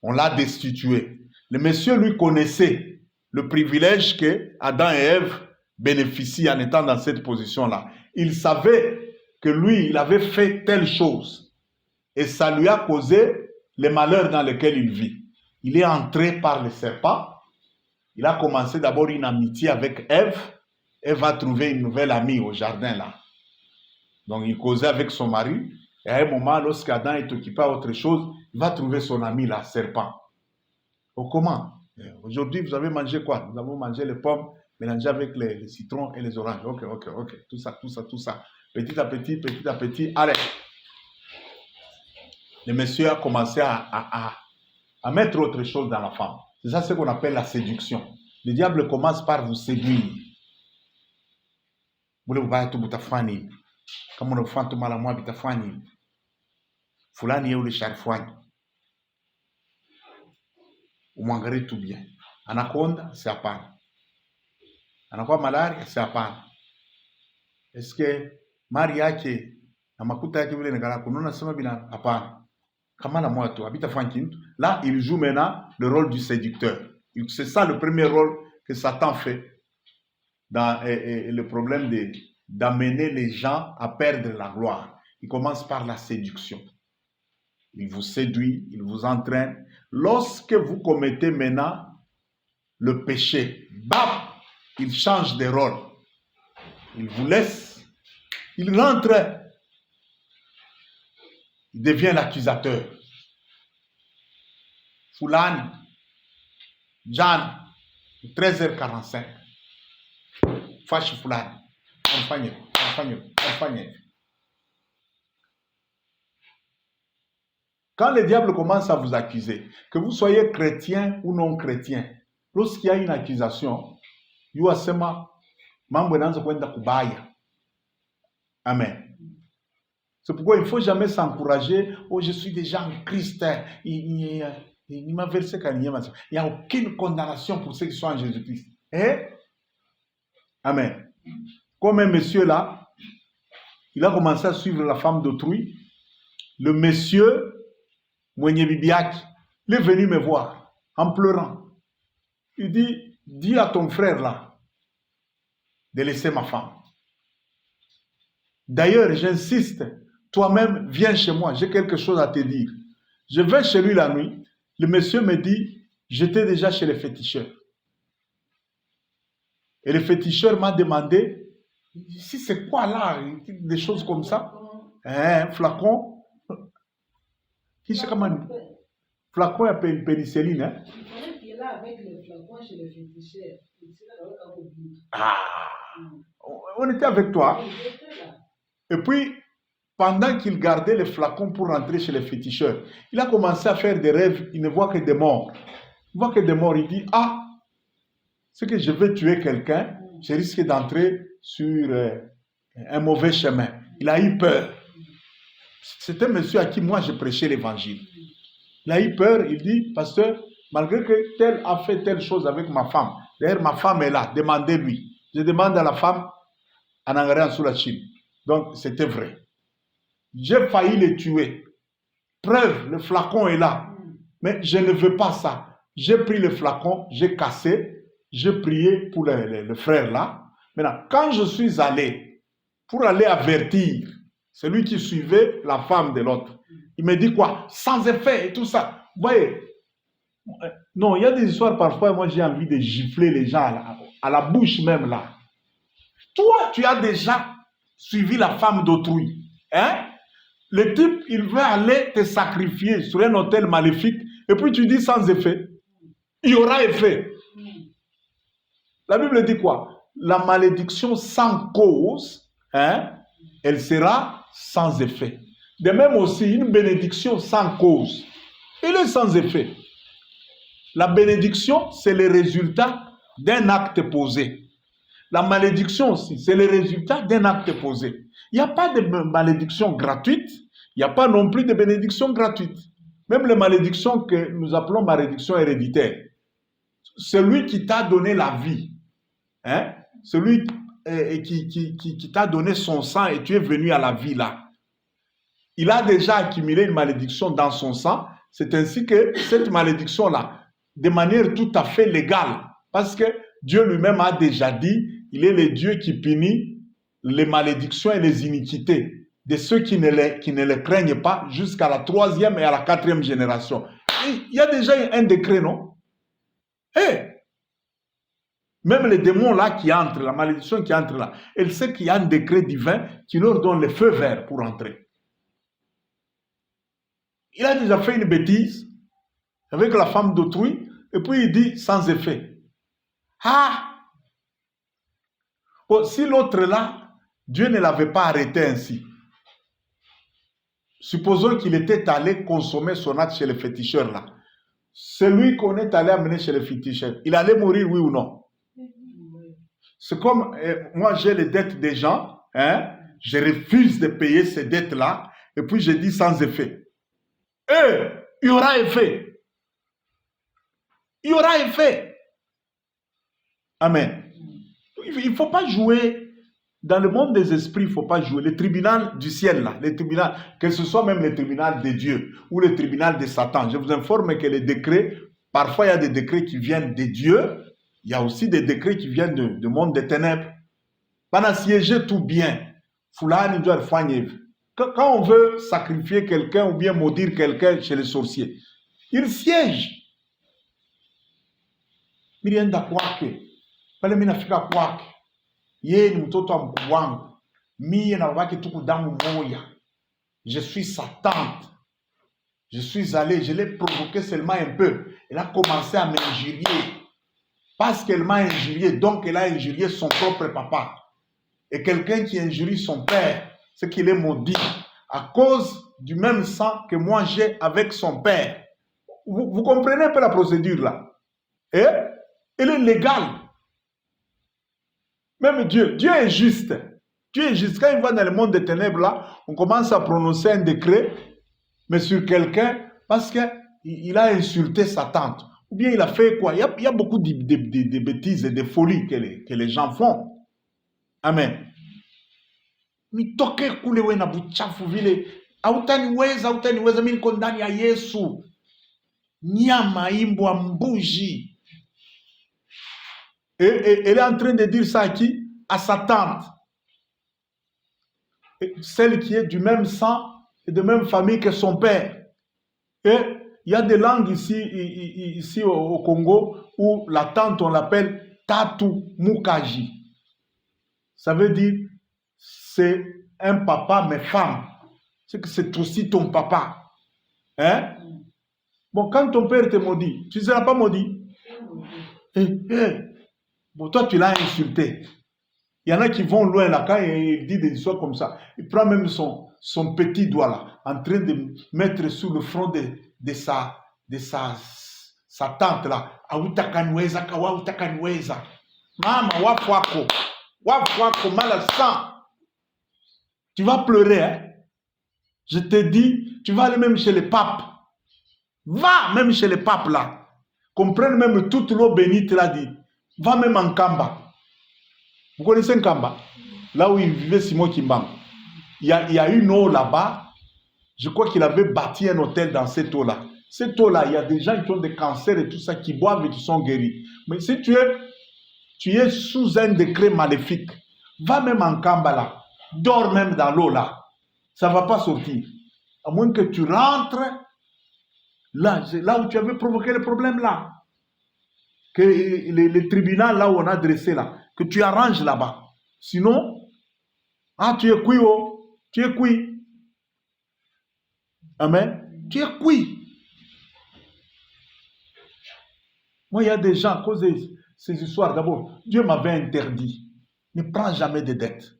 Speaker 1: On l'a destitué. Le monsieur, lui, connaissait le privilège que Adam et Ève bénéficient en étant dans cette position-là. Il savait que lui, il avait fait telle chose et ça lui a causé les malheurs dans lesquels il vit. Il est entré par le serpent. Il a commencé d'abord une amitié avec Ève. Ève a trouvé une nouvelle amie au jardin là. Donc il causait avec son mari. Et à un moment, lorsqu'Adam est occupé à autre chose, il va trouver son ami là, serpent. Oh, comment? Aujourd'hui, vous avez mangé quoi? Nous avons mangé les pommes mélangées avec les citrons et les oranges. Ok. Tout ça. Petit à petit. Allez. Le monsieur a commencé à mettre autre chose dans la femme. C'est ça ce qu'on appelle la séduction. Le diable commence par vous séduire. Vous voulez tout boutafani. Comme on a fait tout mal à moi, bitafani. Fulani est où le charfouani. Vous mangerez tout bien. Anaconda, c'est à part. Anaconda malaria, c'est à part. Est-ce que Maria qui na makuta yake vile ngala kununa sema bina hapana. Kama la moi tu habita fankintu. Là, il joue maintenant le rôle du séducteur. C'est ça le premier rôle que Satan fait dans le problème d'amener les gens à perdre la gloire. Il commence par la séduction. Il vous séduit, il vous entraîne. Lorsque vous commettez maintenant le péché, bam, il change de rôle. Il vous laisse, il rentre. Il devient l'accusateur. Fulani, Jan, 13h45. Fashi Fulani. Enfanye. Quand le diable commence à vous accuser, que vous soyez chrétien ou non chrétien, lorsqu'il y a une accusation, yuasema mambo yanaanza kwenda kubaya. Amen. C'est pourquoi il ne faut jamais s'encourager. Oh, je suis déjà en Christ. Il m'a versé qu'il n'y a aucune condamnation pour ceux qui sont en Jésus-Christ. Amen. Comme un monsieur là, il a commencé à suivre la femme d'autrui. Le monsieur, Mwenye Bibiaki, il est venu me voir en pleurant. Il dit, dis à ton frère là de laisser ma femme. D'ailleurs, j'insiste, toi-même, viens chez moi, j'ai quelque chose à te dire. Je vais chez lui la nuit. Le monsieur me dit, j'étais déjà chez le féticheur. Et le féticheur m'a demandé, si c'est quoi là, des choses comme ça, un flacon. Qui c'est comment? Flacon à pénicilline, hein?
Speaker 2: Il est là avec le flacon chez le féticheur.
Speaker 1: Ah, on était avec toi. Et puis, pendant qu'il gardait les flacons pour rentrer chez les féticheurs, il a commencé à faire des rêves, il ne voit que des morts. Il voit que des morts, il dit, ah, c'est que je veux tuer quelqu'un, je risque d'entrer sur un mauvais chemin. Il a eu peur. C'était un monsieur à qui moi je prêchais l'évangile. Il a eu peur, il dit, pasteur, Malgré que tel a fait telle chose avec ma femme. D'ailleurs, ma femme est là, demandez-lui. Je demande à la femme en Angleterre sous la Chine. Donc, c'était vrai. J'ai failli les tuer. Preuve, le flacon est là. Mais je ne veux pas ça. J'ai pris le flacon, j'ai cassé, j'ai prié pour le frère là. Maintenant, quand je suis allé pour aller avertir celui qui suivait la femme de l'autre, il me dit quoi? Sans effet et tout ça. Vous voyez? Non, il y a des histoires parfois, moi j'ai envie de gifler les gens à la bouche même là. Toi, tu as déjà suivi la femme d'autrui. Hein? Le type, il veut aller te sacrifier sur un autel maléfique et puis tu dis sans effet. Il y aura effet. La Bible dit quoi? La malédiction sans cause, hein, elle sera sans effet. De même aussi, une bénédiction sans cause, elle est sans effet. La bénédiction, c'est le résultat d'un acte posé. La malédiction aussi, c'est le résultat d'un acte posé. Il n'y a pas de malédiction gratuite, il n'y a pas non plus de bénédiction gratuite. Même les malédictions que nous appelons malédictions héréditaires. Celui qui t'a donné la vie, hein, celui qui t'a donné son sang et tu es venu à la vie là, il a déjà accumulé une malédiction dans son sang. C'est ainsi que cette malédiction-là, de manière tout à fait légale, parce que Dieu lui-même a déjà dit, il est le Dieu qui punit les malédictions et les iniquités de ceux qui ne les craignent pas jusqu'à la 3e et à la 4e génération. Il y a déjà un décret, non? Hey! Même les démons là qui entrent, la malédiction qui entre là, elle sait qu'il y a un décret divin qui leur donne le feu vert pour entrer. Il a déjà fait une bêtise avec la femme d'autrui et puis il dit sans effet. Ah! Bon, si l'autre là, Dieu ne l'avait pas arrêté ainsi. Supposons qu'il était allé consommer son acte chez le féticheur là. Celui qu'on est allé amener chez le féticheur, il allait mourir, oui ou non? C'est comme moi j'ai les dettes des gens, hein, je refuse de payer ces dettes-là, et puis je dis sans effet. Il y aura effet. Il y aura effet. Amen. Il ne faut pas jouer. Dans le monde des esprits, il ne faut pas jouer. Le tribunal du ciel, là, le tribunal, que ce soit même le tribunal de Dieu ou le tribunal de Satan, je vous informe que les décrets, parfois il y a des décrets qui viennent de Dieu, il y a aussi des décrets qui viennent du monde des ténèbres. Pendant siéger tout bien, quand on veut sacrifier quelqu'un ou bien maudire quelqu'un chez les sorciers, il siège. Mirienda kwake, pale mimi nafika kwake. Yeye ni mtoto wa mkuu wangu. Mie na babake tuko damu moya. Je suis sa tante. Je suis allé, je l'ai provoqué seulement un peu. Elle a commencé à m'injurier. Parce qu'elle m'a injurié, donc elle a injurié son propre papa. Et quelqu'un qui injurie son père, c'est qu'il est maudit. À cause du même sang que moi j'ai avec son père. Vous comprenez un peu la procédure là? Et elle est légale. Même Dieu est juste. Dieu est juste. Quand il va dans le monde des ténèbres, là, on commence à prononcer un décret, mais sur quelqu'un, parce qu'il a insulté sa tante. Ou bien il a fait quoi? Il y a beaucoup de bêtises et de folies que les gens font. Amen. Nitoke kule we na buchafu vile. Hautaniweza mimi niko ndani ya Yesu. Nyama, imbwa, mbuji. Et elle est en train de dire ça à qui? À sa tante. Celle qui est du même sang et de même famille que son père. Et il y a des langues ici au Congo où la tante, on l'appelle Tatu Mukaji. Ça veut dire, c'est un papa mais femme. C'est que c'est aussi ton papa. Hein? Bon, quand ton père te maudit, tu ne seras pas maudit. Bon, toi, tu l'as insulté. Il y en a qui vont loin là, quand il dit des histoires comme ça. Il prend même son petit doigt là, en train de mettre sur le front de sa tante là. Autakanueza, kawa utakanueza. Mama, wafwako, mal sang. Tu vas pleurer, hein? Je te dis, tu vas aller même chez les papes. Va même chez les papes là. qu'on prenne même toute l'eau bénite là, dit, va même en Kamba. Vous connaissez Kamba? Là où il vivait Simon Kimbang. Il y a une eau là-bas. Je crois qu'il avait bâti un hôtel dans cette eau-là. Cette eau-là, il y a des gens qui ont des cancers et tout ça, qui boivent et qui sont guéris. Mais si tu es sous un décret maléfique, va même en Kamba là. Dors même dans l'eau là. Ça ne va pas sortir. À moins que tu rentres là où tu avais provoqué le problème là. Que les tribunaux là où on a dressé là. Que tu arranges là-bas. Sinon, tu es cuit, oh. Tu es cuit. Amen. Tu es cuit. Moi, il y a des gens, à cause de ces histoires, d'abord, Dieu m'avait interdit. Ne prends jamais de dettes.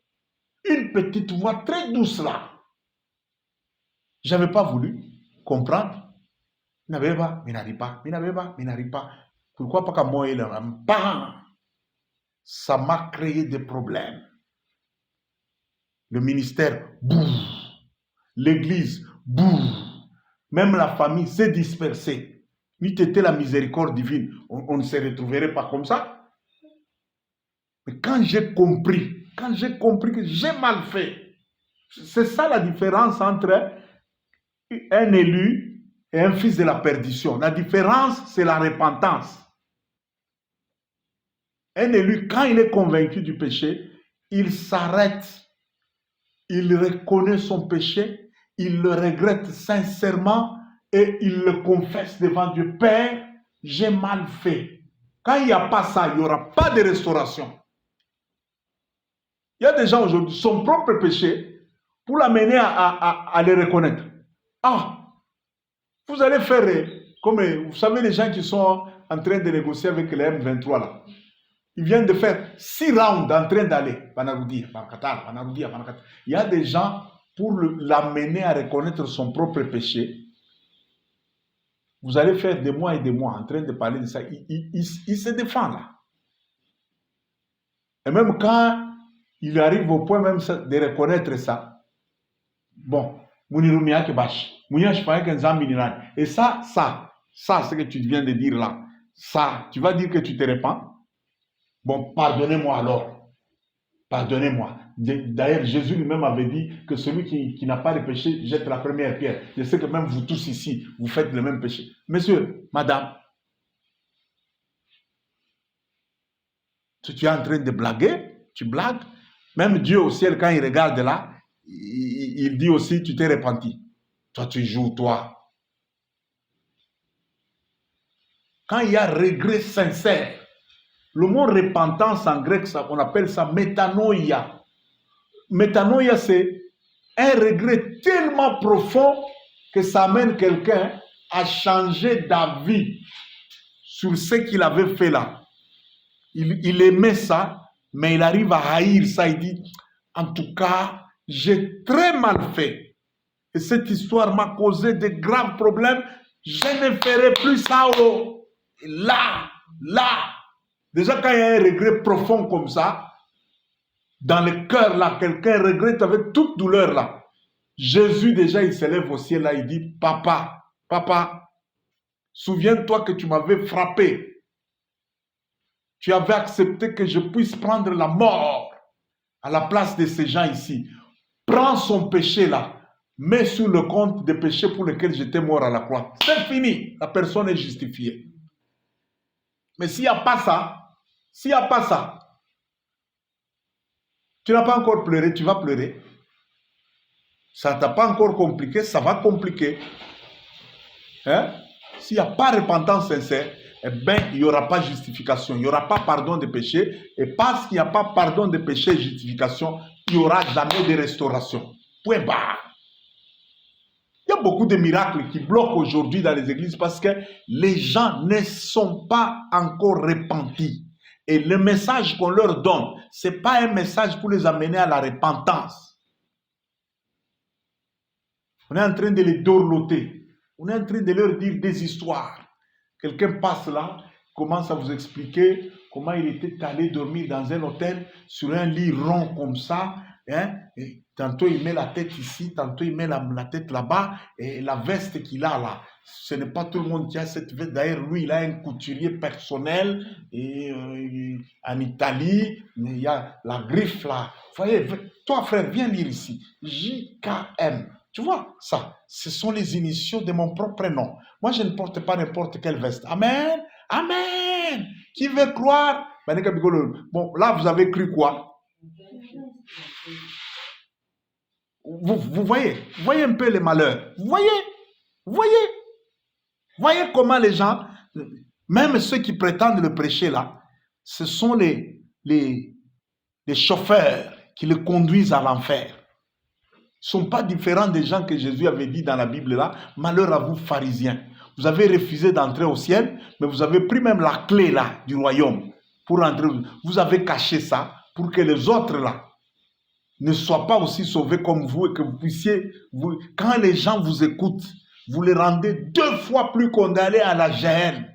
Speaker 1: Une petite voix très douce là. Je n'avais pas voulu comprendre. N'avait pas, mais n'arrive pas, mais n'avait pas, mais n'arrive pas. Pourquoi pas qu'à moi, il a ça m'a créé des problèmes. Le ministère, boum. L'église, boum. Même la famille s'est dispersée. N'eût été la miséricorde divine, on ne se retrouverait pas comme ça. Mais quand j'ai compris que j'ai mal fait, c'est ça la différence entre un élu et un fils de la perdition. La différence, c'est la repentance. Un élu, quand il est convaincu du péché, il s'arrête, il reconnaît son péché, il le regrette sincèrement et il le confesse devant Dieu. Père, j'ai mal fait. Quand il n'y a pas ça, il n'y aura pas de restauration. Il y a des gens aujourd'hui, son propre péché, pour l'amener à le reconnaître. Vous allez faire comme, vous savez, les gens qui sont en train de négocier avec les M23 là. Ils viennent de faire 6 rounds en train d'aller. Il y a des gens, pour l'amener à reconnaître son propre péché, vous allez faire des mois et des mois en train de parler de ça. Il se défend là. Et même quand il arrive au point même de reconnaître ça, bon, et ça, ce que tu viens de dire là, ça, tu vas dire que tu te répands. Bon, pardonnez-moi alors. Pardonnez-moi. D'ailleurs, Jésus lui-même avait dit que celui qui n'a pas de péché jette la première pierre. Je sais que même vous tous ici, vous faites le même péché. Monsieur, madame, tu es en train de blaguer, tu blagues. Même Dieu au ciel, quand il regarde là, il dit aussi, tu t'es repenti. Toi, tu joues, toi. Quand il y a regret sincère, le mot repentance en grec, on appelle ça métanoïa. Métanoïa, c'est un regret tellement profond que ça amène quelqu'un à changer d'avis sur ce qu'il avait fait là. Il aimait ça, mais il arrive à haïr ça. Il dit, en tout cas, j'ai très mal fait. Et cette histoire m'a causé de graves problèmes. Je ne ferai plus ça. Oh. Et là. Déjà, quand il y a un regret profond comme ça, dans le cœur, là, quelqu'un regrette avec toute douleur, là. Jésus, déjà, il s'élève au ciel, là, il dit, papa, souviens-toi que tu m'avais frappé. Tu avais accepté que je puisse prendre la mort à la place de ces gens ici. Prends son péché, là. Mets sur le compte des péchés pour lesquels j'étais mort à la croix. C'est fini. La personne est justifiée. Mais s'il n'y a pas ça, tu n'as pas encore pleuré, tu vas pleurer. Ça ne t'a pas encore compliqué, ça va compliquer. Hein? S'il n'y a pas repentance sincère, eh bien, il n'y aura pas justification, il n'y aura pas pardon de péché. Et parce qu'il n'y a pas pardon de péché et justification, il n'y aura jamais de restauration. Point barre. Il y a beaucoup de miracles qui bloquent aujourd'hui dans les églises parce que les gens ne sont pas encore repentis. Et le message qu'on leur donne, ce n'est pas un message pour les amener à la repentance. On est en train de les dorloter. On est en train de leur dire des histoires. Quelqu'un passe là, commence à vous expliquer comment il était allé dormir dans un hôtel sur un lit rond comme ça, Hein? Et tantôt il met la tête ici, tantôt il met la tête là-bas, et la veste qu'il a là. Ce n'est pas tout le monde qui a cette veste. D'ailleurs, lui, il a un couturier personnel et, en Italie, il y a la griffe là. Vous voyez, toi frère, viens lire ici. JKM. Tu vois, ça, ce sont les initiaux de mon propre nom. Moi, je ne porte pas n'importe quelle veste. Amen. Amen. Qui veut croire? Bon, là, vous avez cru quoi? Vous voyez un peu les malheurs. Vous voyez comment les gens, même ceux qui prétendent le prêcher là, ce sont les chauffeurs qui le conduisent à l'enfer. Ils ne sont pas différents des gens que Jésus avait dit dans la Bible là, malheur à vous pharisiens. Vous avez refusé d'entrer au ciel, mais vous avez pris même la clé là du royaume pour entrer. Vous avez caché ça pour que les autres là ne soient pas aussi sauvés comme vous et que vous puissiez, quand les gens vous écoutent, vous les rendez 2 fois plus condamnés à la gêne.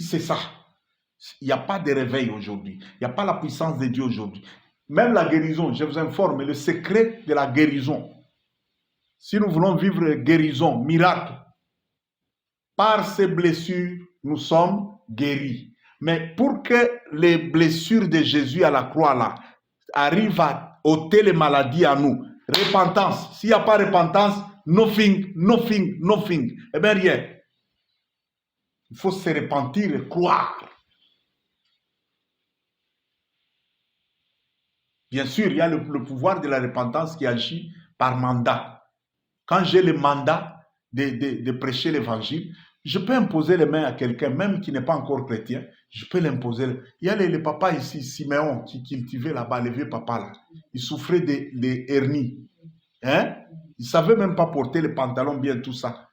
Speaker 1: C'est ça. Il n'y a pas de réveil aujourd'hui. Il n'y a pas la puissance de Dieu aujourd'hui. Même la guérison, je vous informe, le secret de la guérison. Si nous voulons vivre guérison, miracle, par ces blessures, nous sommes guéris. Mais pour que les blessures de Jésus à la croix là arrivent à ôter les maladies à nous, repentance. S'il n'y a pas repentance, nothing. Eh bien rien. Il faut se repentir et croire. Bien sûr, il y a le pouvoir de la repentance qui agit par mandat. Quand j'ai le mandat de prêcher l'évangile, je peux imposer les mains à quelqu'un, même qui n'est pas encore chrétien, je peux l'imposer. Il y a les papas ici, Siméon, qui cultivait là-bas, les vieux papas là. Il souffrait des hernies. Hein? Il ne savait même pas porter les pantalons bien, tout ça.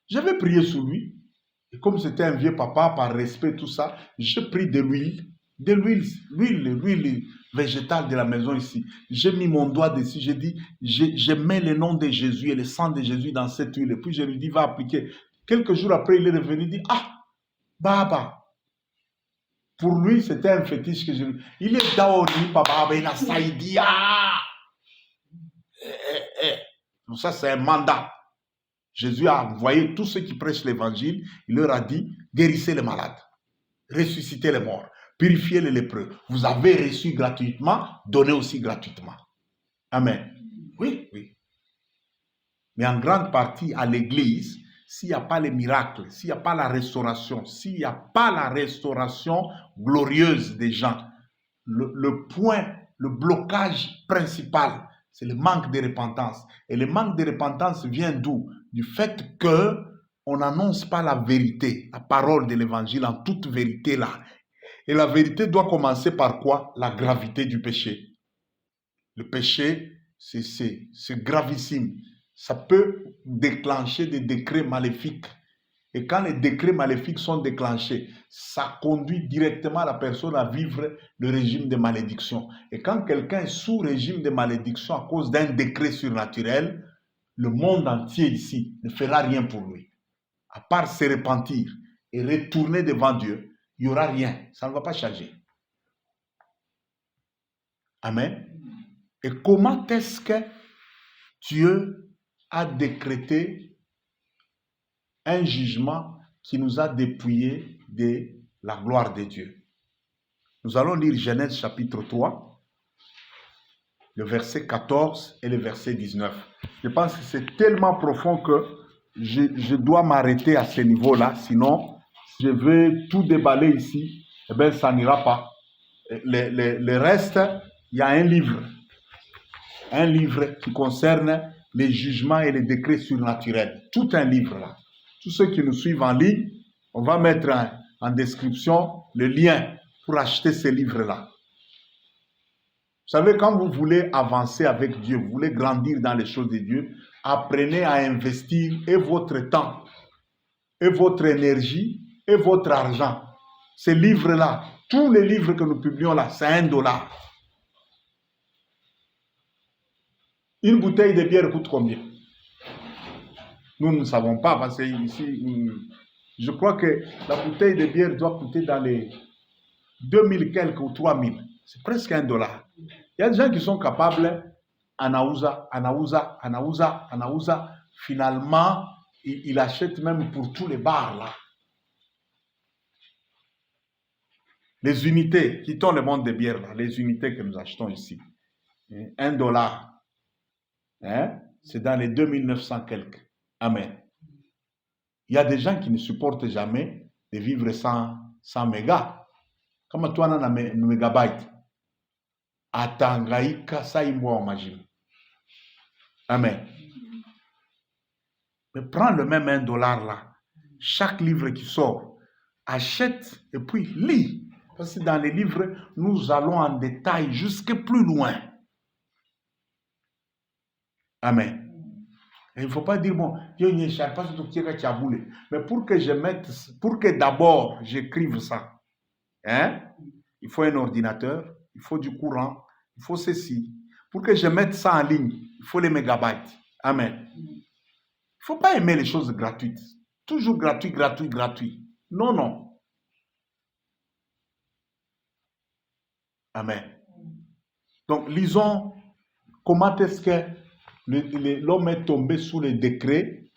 Speaker 1: J'avais prié sur lui. Et comme c'était un vieux papa, par respect, tout ça, j'ai pris de l'huile végétale de la maison ici. J'ai mis mon doigt dessus, j'ai dit, je mets le nom de Jésus et le sang de Jésus dans cette huile. Et puis je lui dis, va appliquer. Quelques jours après, il est revenu, il dit, ah, Baba. Pour lui, c'était un fétiche que je lui... Il est daori, Baba, il a saïdi, ah. Donc ça, c'est un mandat. Jésus a envoyé tous ceux qui prêchent l'évangile, il leur a dit, guérissez les malades, ressuscitez les morts, purifiez les lépreux. Vous avez reçu gratuitement, donnez aussi gratuitement. Amen. Oui. Mais en grande partie, à l'église, s'il n'y a pas les miracles, s'il n'y a pas la restauration, s'il n'y a pas la restauration glorieuse des gens, le point, le blocage principal, c'est le manque de repentance. Et le manque de repentance vient d'où? Du fait qu'on n'annonce pas la vérité, la parole de l'évangile en toute vérité là. Et la vérité doit commencer par quoi? La gravité du péché. Le péché, c'est gravissime. Ça peut déclencher des décrets maléfiques. Et quand les décrets maléfiques sont déclenchés, ça conduit directement la personne à vivre le régime de malédiction. Et quand quelqu'un est sous régime de malédiction à cause d'un décret surnaturel, le monde entier ici ne fera rien pour lui. À part se repentir et retourner devant Dieu, il n'y aura rien. Ça ne va pas changer. Amen. Et comment est-ce que Dieu a décrété un jugement qui nous a dépouillés de la gloire de Dieu? Nous allons lire Genèse chapitre 3, le verset 14 et le verset 19. Je pense que c'est tellement profond que je dois m'arrêter à ce niveau-là, sinon je vais tout déballer ici, eh bien ça n'ira pas. Le reste, il y a un livre qui concerne les jugements et les décrets surnaturels. Tout un livre là. Tous ceux qui nous suivent en ligne, on va mettre en description le lien pour acheter ces livres-là. Vous savez, quand vous voulez avancer avec Dieu, vous voulez grandir dans les choses de Dieu, apprenez à investir et votre temps, et votre énergie, et votre argent. Ces livres-là, tous les livres que nous publions là, c'est $1. Une bouteille de bière coûte combien? Nous ne savons pas, parce que ici, je crois que la bouteille de bière doit coûter dans les 2000 quelques ou 3000. C'est presque $1. Il y a des gens qui sont capables, Anauza. Finalement, il achète même pour tous les bars là. Les unités, quittons le monde des bières là, les unités que nous achetons ici. $1. Hein? C'est dans les 2900 quelques. Amen. Il y a des gens qui ne supportent jamais de vivre sans mégas. Comme toi, on a un mégabyte. Atangaïka saïmwa majim. Amen. Mais prends le même $1 là. Chaque livre qui sort, achète et puis lis. Parce que dans les livres, nous allons en détail jusque plus loin. Amen. Et il ne faut pas dire, bon, Dieu n'y échappe pas sur tout ce que tu as voulu. Mais pour que d'abord j'écrive ça, hein, il faut un ordinateur, il faut du courant, il faut ceci. Pour que je mette ça en ligne, il faut les mégabytes. Amen. Il ne faut pas aimer les choses gratuites. Toujours gratuit. Non. Amen. Donc, lisons comment est-ce que l'homme est tombé sous les décrets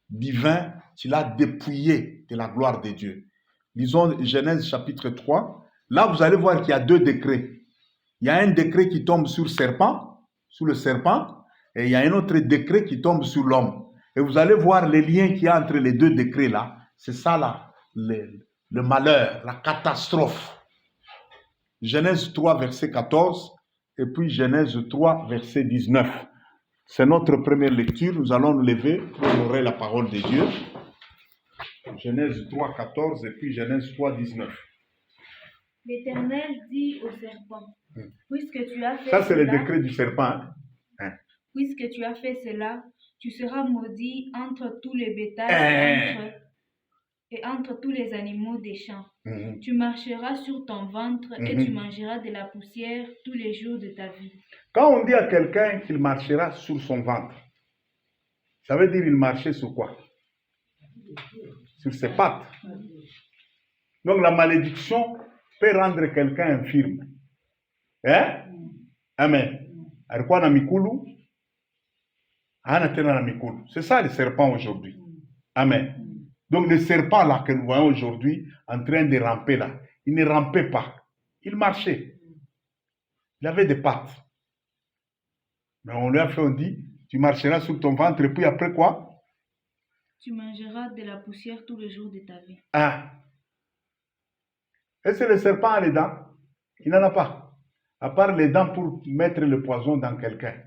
Speaker 1: divins qu'il a dépouillé de la gloire de Dieu. Lisons Genèse chapitre 3. Là, vous allez voir qu'il y a 2 décrets. Il y a un décret qui tombe sur le serpent, et il y a un autre décret qui tombe sur l'homme. Et vous allez voir les liens qu'il y a entre les 2 décrets-là. C'est ça, là, le malheur, la catastrophe. Genèse 3, verset 14, et puis Genèse 3, verset 19. C'est notre première lecture. Nous allons nous lever pour honorer la parole de Dieu. Genèse 3, 14, et puis Genèse 3, 19.
Speaker 3: L'Éternel dit au serpent, puisque tu as fait
Speaker 1: ça, c'est
Speaker 3: cela,
Speaker 1: le décret du serpent. Hein?
Speaker 3: Puisque tu as fait cela, tu seras maudit entre tous les bétails et entre tous les animaux des champs. Tu marcheras sur ton ventre et tu mangeras de la poussière tous les jours de ta vie.
Speaker 1: Quand on dit à quelqu'un qu'il marchera sur son ventre, ça veut dire qu'il marchait sur quoi? Sur ses pattes. Donc la malédiction peut rendre quelqu'un infirme. Hein? Amen. C'est ça le serpent aujourd'hui. Amen. Donc le serpent là que nous voyons aujourd'hui en train de ramper là, il ne rampait pas. Il marchait. Il avait des pattes. Mais on lui a fait, on dit, tu marcheras sur ton ventre et puis après quoi?
Speaker 3: Tu mangeras de la poussière tous les jours de ta vie.
Speaker 1: Ah. Est-ce que le serpent a les dents? Il n'en a pas. À part les dents pour mettre le poison dans quelqu'un.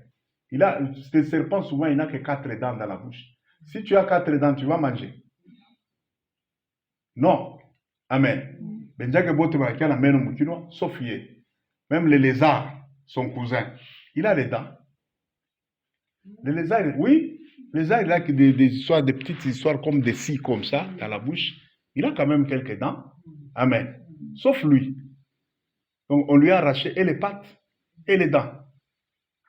Speaker 1: Le serpent, souvent, il n'a que 4 dents dans la bouche. Si tu as 4 dents, tu vas manger. Non. Amen. Sauf même les lézards, son cousin, il a les dents. Les lézards, oui. Les lézards, il a des petites histoires comme des scies comme ça, dans la bouche. Il a quand même quelques dents. Amen. Sauf lui. Donc, on lui a arraché et les pattes et les dents.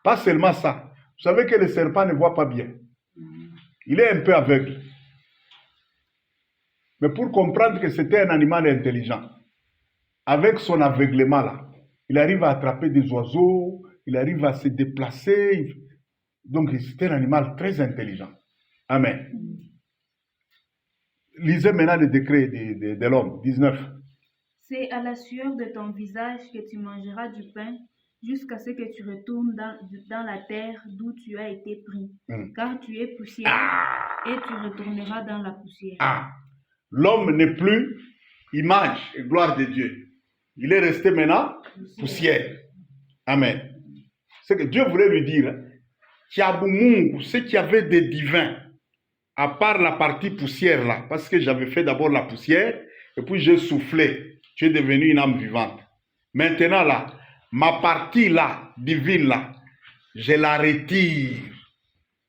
Speaker 1: Pas seulement ça. Vous savez que le serpent ne voit pas bien. Il est un peu aveugle. Mais pour comprendre que c'était un animal intelligent, avec son aveuglement là, il arrive à attraper des oiseaux, il arrive à se déplacer. Donc, c'était un animal très intelligent. Amen. Lisez maintenant le décret de l'homme, 19.
Speaker 3: C'est à la sueur de ton visage que tu mangeras du pain jusqu'à ce que tu retournes dans la terre d'où tu as été pris. Car tu es poussière et tu retourneras dans la poussière.
Speaker 1: L'homme n'est plus image et gloire de Dieu. Il est resté maintenant poussière. Amen. C'est que Dieu voulait lui dire, ce qu'il y avait de divin, à part la partie poussière là, parce que j'avais fait d'abord la poussière, et puis j'ai soufflé. Tu es devenu une âme vivante. Maintenant là, ma partie là, divine là, je la retire.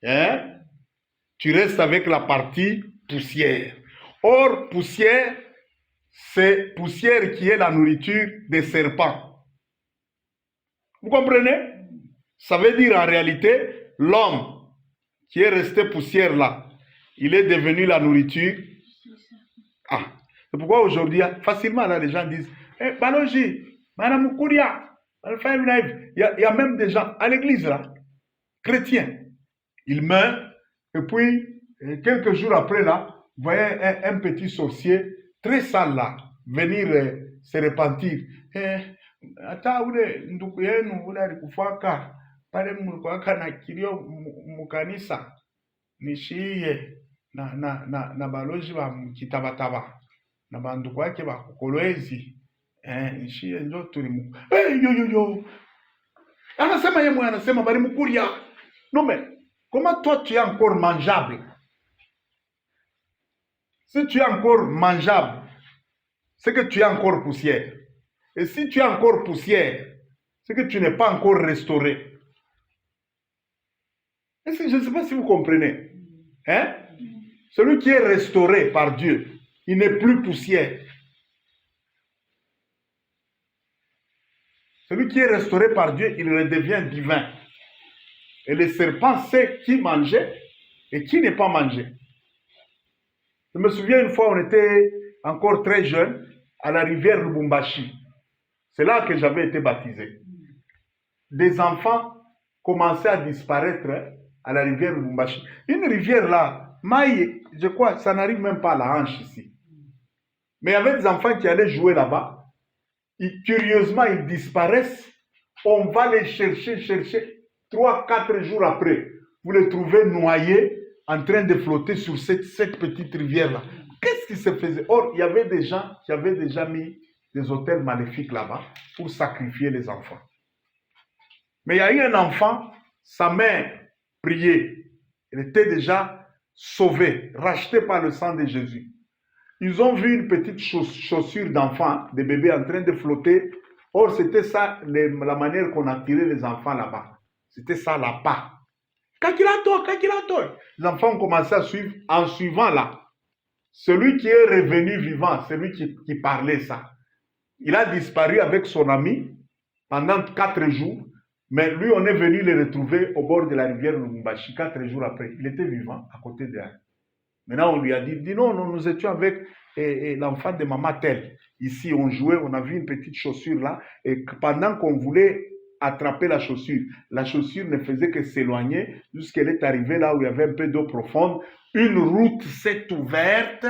Speaker 1: Hein? Tu restes avec la partie poussière. Or, poussière, c'est poussière qui est la nourriture des serpents. Vous comprenez? Ça veut dire en réalité, l'homme qui est resté poussière là, il est devenu la nourriture. C'est pourquoi aujourd'hui, facilement là, les gens disent, Balogi, Madame Kouria, il y a même des gens à l'église là, chrétiens. Il meurt, et puis quelques jours après là, vous voyez un petit sorcier très sale là, venir se repentir. Ata ule ndugu yenu ule alikufaka pale mlikuwaka na kilio mukanisa nishiye na baloji ba mkitabataba na banduku wake ba kukolwezi nishiye njo tulimu yo anasema yeye mwenyewe anasema bali mkuria non mais comment toi tu es encore mangeable? Si tu es encore mangeable, c'est que tu es encore poussière. Et si tu es encore poussière, c'est que tu n'es pas encore restauré. Et je ne sais pas si vous comprenez. Hein? Celui qui est restauré par Dieu, il n'est plus poussière. Celui qui est restauré par Dieu, il redevient divin. Et le serpent sait qui mangeait et qui n'est pas mangé. Je me souviens une fois, on était encore très jeunes à la rivière Lubumbashi. C'est là que j'avais été baptisé. Des enfants commençaient à disparaître à la rivière Lubumbashi. Une rivière là, Maï, je crois, ça n'arrive même pas à la hanche ici. Mais il y avait des enfants qui allaient jouer là-bas. Curieusement, ils disparaissent. On va les chercher. 3-4 jours après, vous les trouvez noyés en train de flotter sur cette petite rivière-là. Qu'est-ce qui se faisait? Or, il y avait des gens qui avaient déjà mis des hôtels maléfiques là-bas pour sacrifier les enfants. Mais il y a eu un enfant, sa mère priait. Elle était déjà sauvée, rachetée par le sang de Jésus. Ils ont vu une petite chaussure d'enfant, des bébés en train de flotter. Or, c'était ça la manière qu'on attirait les enfants là-bas. C'était ça la pas. Kakilato. Les enfants ont commencé à suivre en suivant là. Celui qui est revenu vivant, celui qui parlait ça. Il a disparu avec son ami pendant 4 jours. Mais lui, on est venu le retrouver au bord de la rivière Lubumbashi 4 jours après. Il était vivant à côté d'elle. Maintenant, on lui a dit non, nous étions avec l'enfant de maman telle. Ici, on jouait, on a vu une petite chaussure là. Et pendant qu'on voulait attraper la chaussure ne faisait que s'éloigner jusqu'elle est arrivée là où il y avait un peu d'eau profonde. Une route s'est ouverte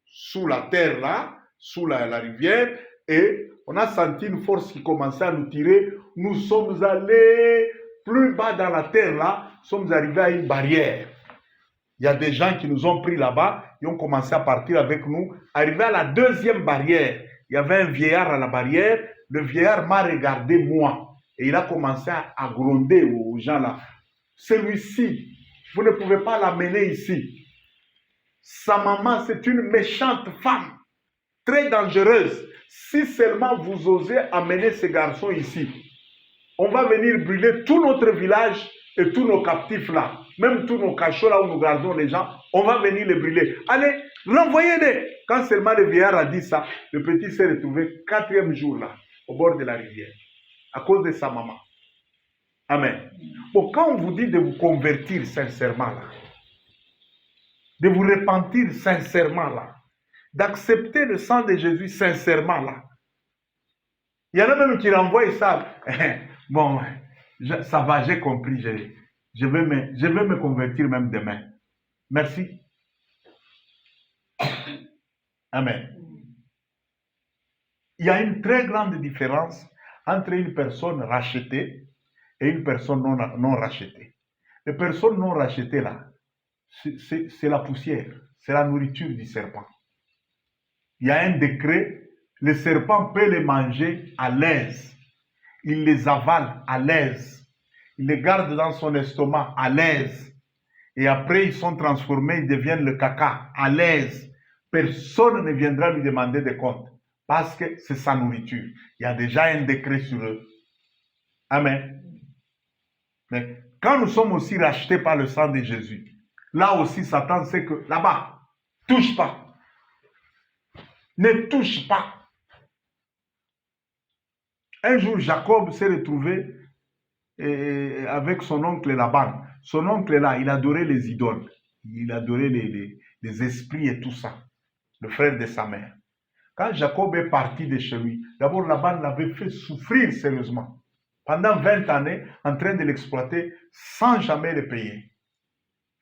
Speaker 1: sous la terre là, sous la rivière, et on a senti une force qui commençait à nous tirer. Nous sommes allés plus bas dans la terre là, nous sommes arrivés à une barrière. Il y a des gens qui nous ont pris là-bas, ils ont commencé à partir avec nous. Arrivé à la 2e barrière, il y avait un vieillard à la barrière. Le vieillard m'a regardé moi et il a commencé à gronder aux gens là. Celui-ci, vous ne pouvez pas l'amener ici. Sa maman, c'est une méchante femme, très dangereuse. Si seulement vous osez amener ce garçon ici, on va venir brûler tout notre village et tous nos captifs là. Même tous nos cachots là où nous gardons les gens, on va venir les brûler. Allez, renvoyez-les. Quand seulement le vieillard a dit ça, le petit s'est retrouvé 4e jour là, au bord de la rivière, à cause de sa maman. Amen. Bon, quand on vous dit de vous convertir sincèrement là, de vous repentir sincèrement là, d'accepter le sang de Jésus sincèrement là, il y en a même qui renvoient ça. Bon, ça va, j'ai compris, je vais me convertir même demain. Merci. Amen. Il y a une très grande différence entre une personne rachetée et une personne non rachetée. Les personnes non rachetées là, c'est la poussière, c'est la nourriture du serpent. Il y a un décret, le serpent peut les manger à l'aise. Il les avale à l'aise. Il les garde dans son estomac à l'aise. Et après, ils sont transformés, ils deviennent le caca à l'aise. Personne ne viendra lui demander des comptes parce que c'est sa nourriture. Il y a déjà un décret sur eux. Amen. Mais quand nous sommes aussi rachetés par le sang de Jésus, là aussi, Satan sait que là-bas, touche pas. Ne touche pas. Un jour, Jacob s'est retrouvé avec son oncle Laban. Son oncle là, il adorait les idoles. Il adorait les esprits et tout ça. Le frère de sa mère. Quand Jacob est parti de chez lui, d'abord Laban l'avait fait souffrir sérieusement. Pendant 20 années, en train de l'exploiter sans jamais le payer.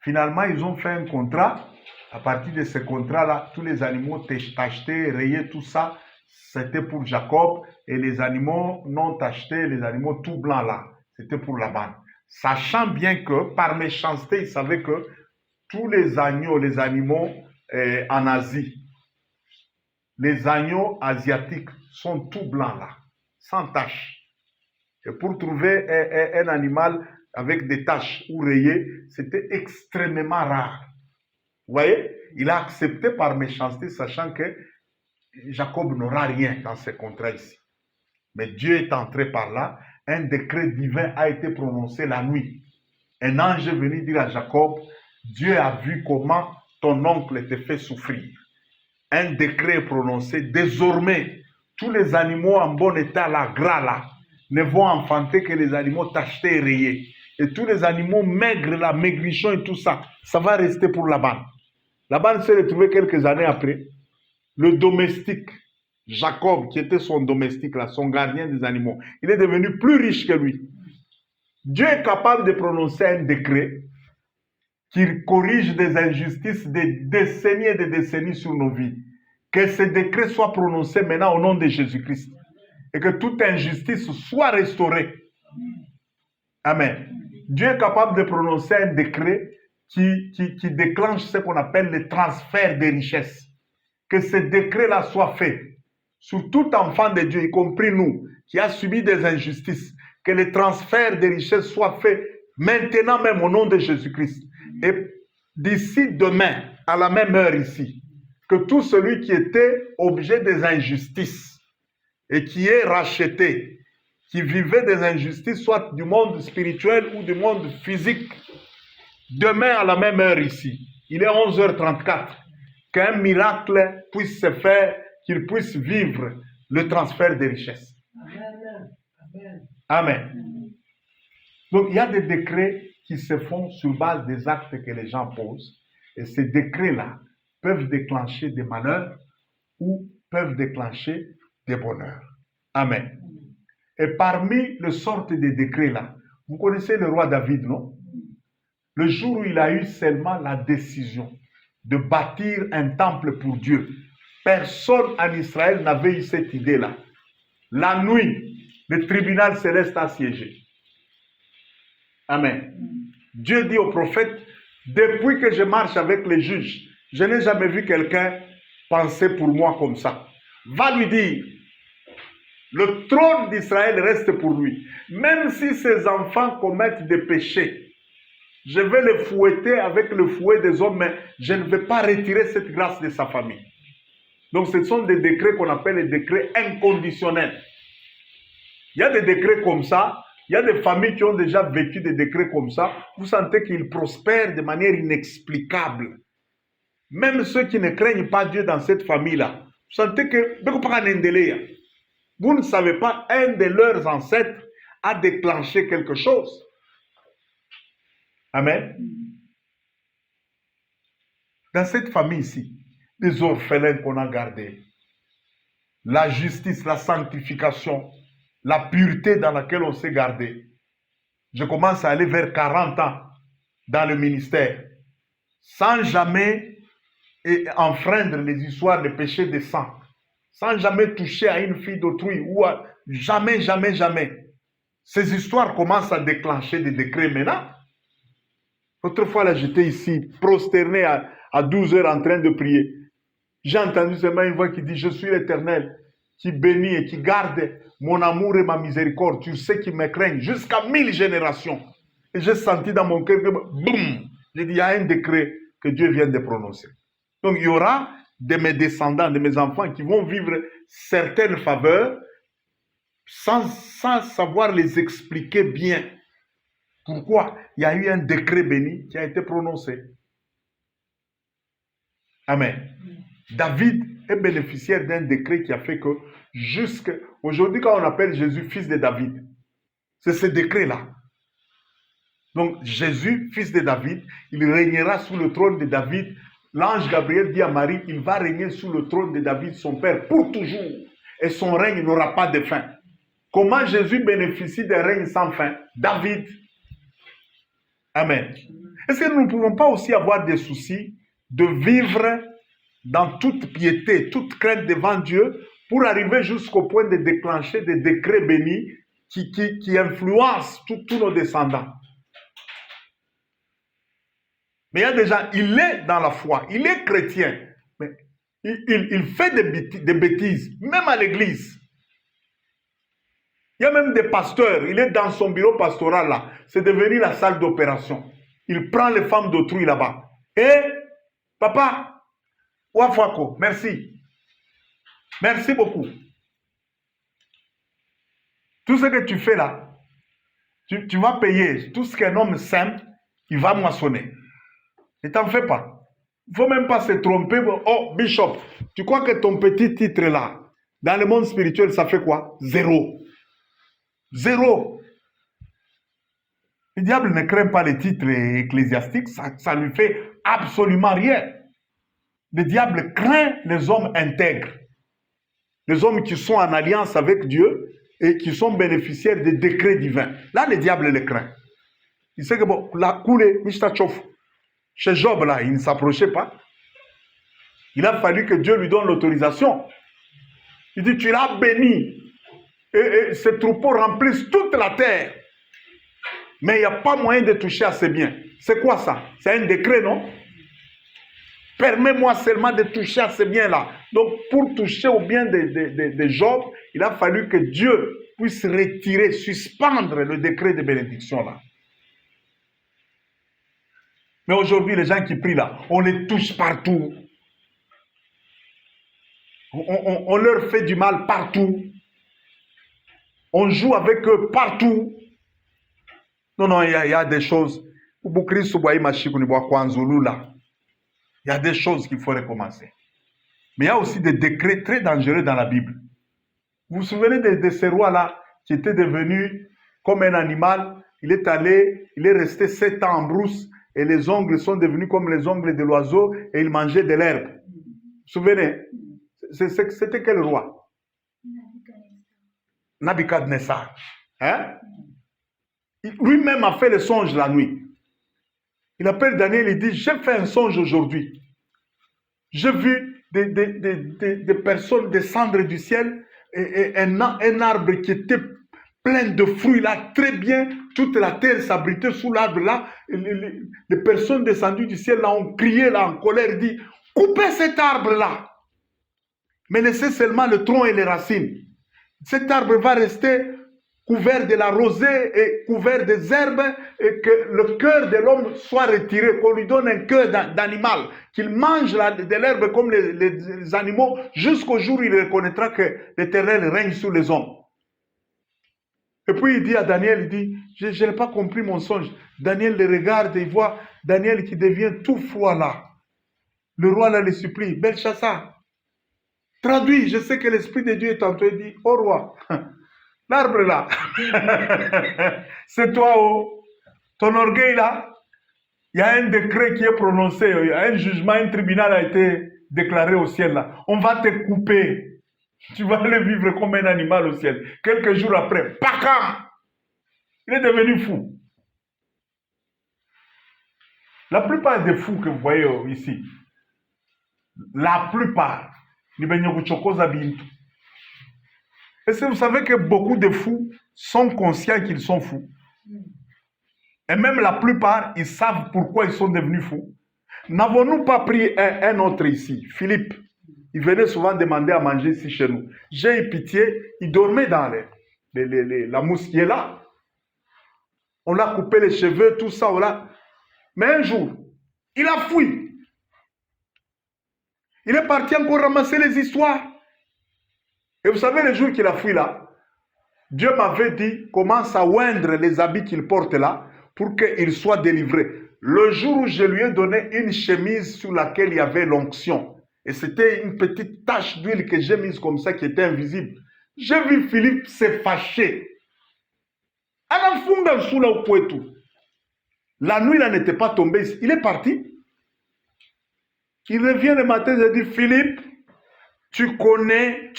Speaker 1: Finalement, ils ont fait un contrat. À partir de ce contrat-là, tous les animaux tachetés, rayés, tout ça, c'était pour Jacob. Et les animaux non tachetés, les animaux tout blancs là, c'était pour Laban. Sachant bien que, par méchanceté, il savait que tous les agneaux, les animaux en Asie, les agneaux asiatiques sont tout blancs là, sans taches. Et pour trouver un animal avec des taches ou rayé, c'était extrêmement rare. Vous voyez, il a accepté par méchanceté, sachant que Jacob n'aura rien dans ce contrat ici. Mais Dieu est entré par là, un décret divin a été prononcé la nuit. Un ange est venu dire à Jacob, Dieu a vu comment ton oncle te fait souffrir. Un décret est prononcé, désormais, tous les animaux en bon état, là, gras là, ne vont enfanter que les animaux tachetés et rayés. Et tous les animaux maigres, là, maigrichons et tout ça, ça va rester pour Laban. Laban s'est retrouvé quelques années après. Le domestique, Jacob, qui était son domestique, là, son gardien des animaux, il est devenu plus riche que lui. Dieu est capable de prononcer un décret qui corrige des injustices des décennies et des décennies sur nos vies. Que ce décret soit prononcé maintenant au nom de Jésus-Christ. Et que toute injustice soit restaurée. Amen. Dieu est capable de prononcer un décret qui déclenche ce qu'on appelle le transfert des richesses. Que ce décret-là soit fait sur tout enfant de Dieu, y compris nous, qui a subi des injustices. Que le transfert des richesses soit fait maintenant même au nom de Jésus-Christ. Et d'ici demain, à la même heure ici, que tout celui qui était objet des injustices et qui est racheté, qui vivait des injustices, soit du monde spirituel ou du monde physique, demain à la même heure ici, il est 11h34, qu'un miracle puisse se faire, qu'il puisse vivre le transfert des richesses.
Speaker 2: Amen. Amen.
Speaker 1: Amen. Donc il y a des décrets qui se font sur base des actes que les gens posent, et ces décrets-là peuvent déclencher des malheurs ou peuvent déclencher des bonheurs. Amen. Et parmi les sortes de décrets-là, vous connaissez le roi David, non? Le jour où il a eu seulement la décision de bâtir un temple pour Dieu, personne en Israël n'avait eu cette idée-là. La nuit, le tribunal céleste a siégé. Amen. Dieu dit au prophète, depuis que je marche avec les juges, je n'ai jamais vu quelqu'un penser pour moi comme ça. Va lui dire, le trône d'Israël reste pour lui. Même si ses enfants commettent des péchés, je vais les fouetter avec le fouet des hommes, mais je ne vais pas retirer cette grâce de sa famille. Donc ce sont des décrets qu'on appelle les décrets inconditionnels. Il y a des décrets comme ça. Il y a des familles qui ont déjà vécu des décrets comme ça. Vous sentez qu'ils prospèrent de manière inexplicable. Même ceux qui ne craignent pas Dieu dans cette famille-là, vous sentez que vous ne savez pas, un de leurs ancêtres a déclenché quelque chose. Amen. Dans cette famille ici, les orphelins qu'on a gardés, la justice, la sanctification, la pureté dans laquelle on s'est gardé. Je commence à aller vers 40 ans dans le ministère, sans jamais enfreindre les histoires de péché de sang, sans jamais toucher à une fille d'autrui, ou à jamais, jamais, jamais. Ces histoires commencent à déclencher des décrets maintenant. Autrefois, là, j'étais ici, prosterné à 12 heures en train de prier. J'ai entendu seulement une voix qui dit, je suis l'Éternel, qui bénit et qui garde mon amour et ma miséricorde. Tu sais qu'ils me craignent jusqu'à 1000 générations. Et j'ai senti dans mon cœur que, boum, j'ai dit, il y a un décret que Dieu vient de prononcer. Donc, il y aura de mes descendants, de mes enfants qui vont vivre certaines faveurs sans savoir les expliquer bien. Pourquoi? Il y a eu un décret béni qui a été prononcé. Amen. David est bénéficiaire d'un décret qui a fait que jusqu'aujourd'hui, quand on appelle Jésus fils de David, c'est ce décret-là. Donc Jésus, fils de David, il régnera sous le trône de David l'ange Gabriel dit à Marie, il va régner sous le trône de David, son père, pour toujours. Et son règne n'aura pas de fin. Comment Jésus bénéficie d'un règne sans fin? David. Amen. Est-ce que nous ne pouvons pas aussi avoir des soucis de vivre dans toute piété, toute crainte devant Dieu pour arriver jusqu'au point de déclencher des décrets bénis qui influencent tous nos descendants? Mais il y a des gens, il est dans la foi, il est chrétien, mais il fait des bêtises, même à l'église. Il y a même des pasteurs, il est dans son bureau pastoral là, c'est devenu la salle d'opération. Il prend les femmes d'autrui là-bas. Et, papa, Wafako, merci. Merci beaucoup. Tout ce que tu fais là, tu vas payer. Tout ce qu'un homme simple, il va moissonner. Ne t'en fais pas. Il ne faut même pas se tromper. Oh, Bishop, tu crois que ton petit titre là, dans le monde spirituel, ça fait quoi? Zéro. Zéro. Le diable ne craint pas les titres ecclésiastiques, ça lui fait absolument rien. Le diable craint les hommes intègres, les hommes qui sont en alliance avec Dieu et qui sont bénéficiaires des décrets divins. Là, le diable les craint. Il sait que bon, la coulée, chez Job, là, il ne s'approchait pas. Il a fallu que Dieu lui donne l'autorisation. Il dit, tu l'as béni. Et ces troupeaux remplissent toute la terre. Mais il n'y a pas moyen de toucher à ses biens. C'est quoi ça? C'est un décret, non? Permets-moi seulement de toucher à ces biens-là. Donc, pour toucher aux biens de Job, il a fallu que Dieu puisse retirer, suspendre le décret de bénédiction là. Mais aujourd'hui, les gens qui prient là, on les touche partout. On leur fait du mal partout. On joue avec eux partout. Non, il y a des choses. Il y a des choses qu'il faut recommencer. Mais il y a aussi des décrets très dangereux dans la Bible. Vous vous souvenez de ce roi-là qui était devenu comme un animal? Il est resté 7 ans en brousse et les ongles sont devenus comme les ongles de l'oiseau et il mangeait de l'herbe. Vous vous souvenez? C'était quel roi? Nabucodonosor. Hein? Lui-même a fait le songe la nuit. Il appelle Daniel et dit, j'ai fait un songe aujourd'hui. J'ai vu des personnes descendre du ciel et un arbre qui était plein de fruits là, très bien. Toute la terre s'abritait sous l'arbre là. Les personnes descendues du ciel là ont crié là en colère, dit, coupez cet arbre là. Mais laissez seulement le tronc et les racines. Cet arbre va rester couvert de la rosée et couvert des herbes et que le cœur de l'homme soit retiré, qu'on lui donne un cœur d'animal, qu'il mange de l'herbe comme les animaux jusqu'au jour où il reconnaîtra que l'Éternel règne sur les hommes. Et puis il dit à Daniel, il dit, je n'ai pas compris mon songe. Daniel le regarde et il voit Daniel qui devient tout froid là. Le roi là le supplie, Belchassar, traduis, je sais que l'Esprit de Dieu est en toi. Il dit, oh roi, l'arbre là, c'est toi, oh. Ton orgueil là, il y a un décret qui est prononcé, il y a un jugement, un tribunal a été déclaré au ciel là. On va te couper. Tu vas aller vivre comme un animal au ciel. Quelques jours après, pacam, il est devenu fou. La plupart des fous que vous voyez ici, la plupart, est-ce que vous savez que beaucoup de fous sont conscients qu'ils sont fous? Et même la plupart, ils savent pourquoi ils sont devenus fous. N'avons-nous pas pris un autre ici, Philippe? Il venait souvent demander à manger ici chez nous. J'ai eu pitié, il dormait dans la mousse qui est là. On l'a coupé les cheveux, tout ça, voilà. Mais un jour, il a fui. Il est parti encore ramasser les histoires. Et vous savez, le jour qu'il a fui là, Dieu m'avait dit, commence à oindre les habits qu'il porte là, pour qu'il soit délivré. Le jour où je lui ai donné une chemise sur laquelle il y avait l'onction, et c'était une petite tache d'huile que j'ai mise comme ça, qui était invisible. J'ai vu Philippe se fâcher. La nuit, là, n'était pas tombée. Il est parti. Il revient le matin, je dis, Philippe, tu connais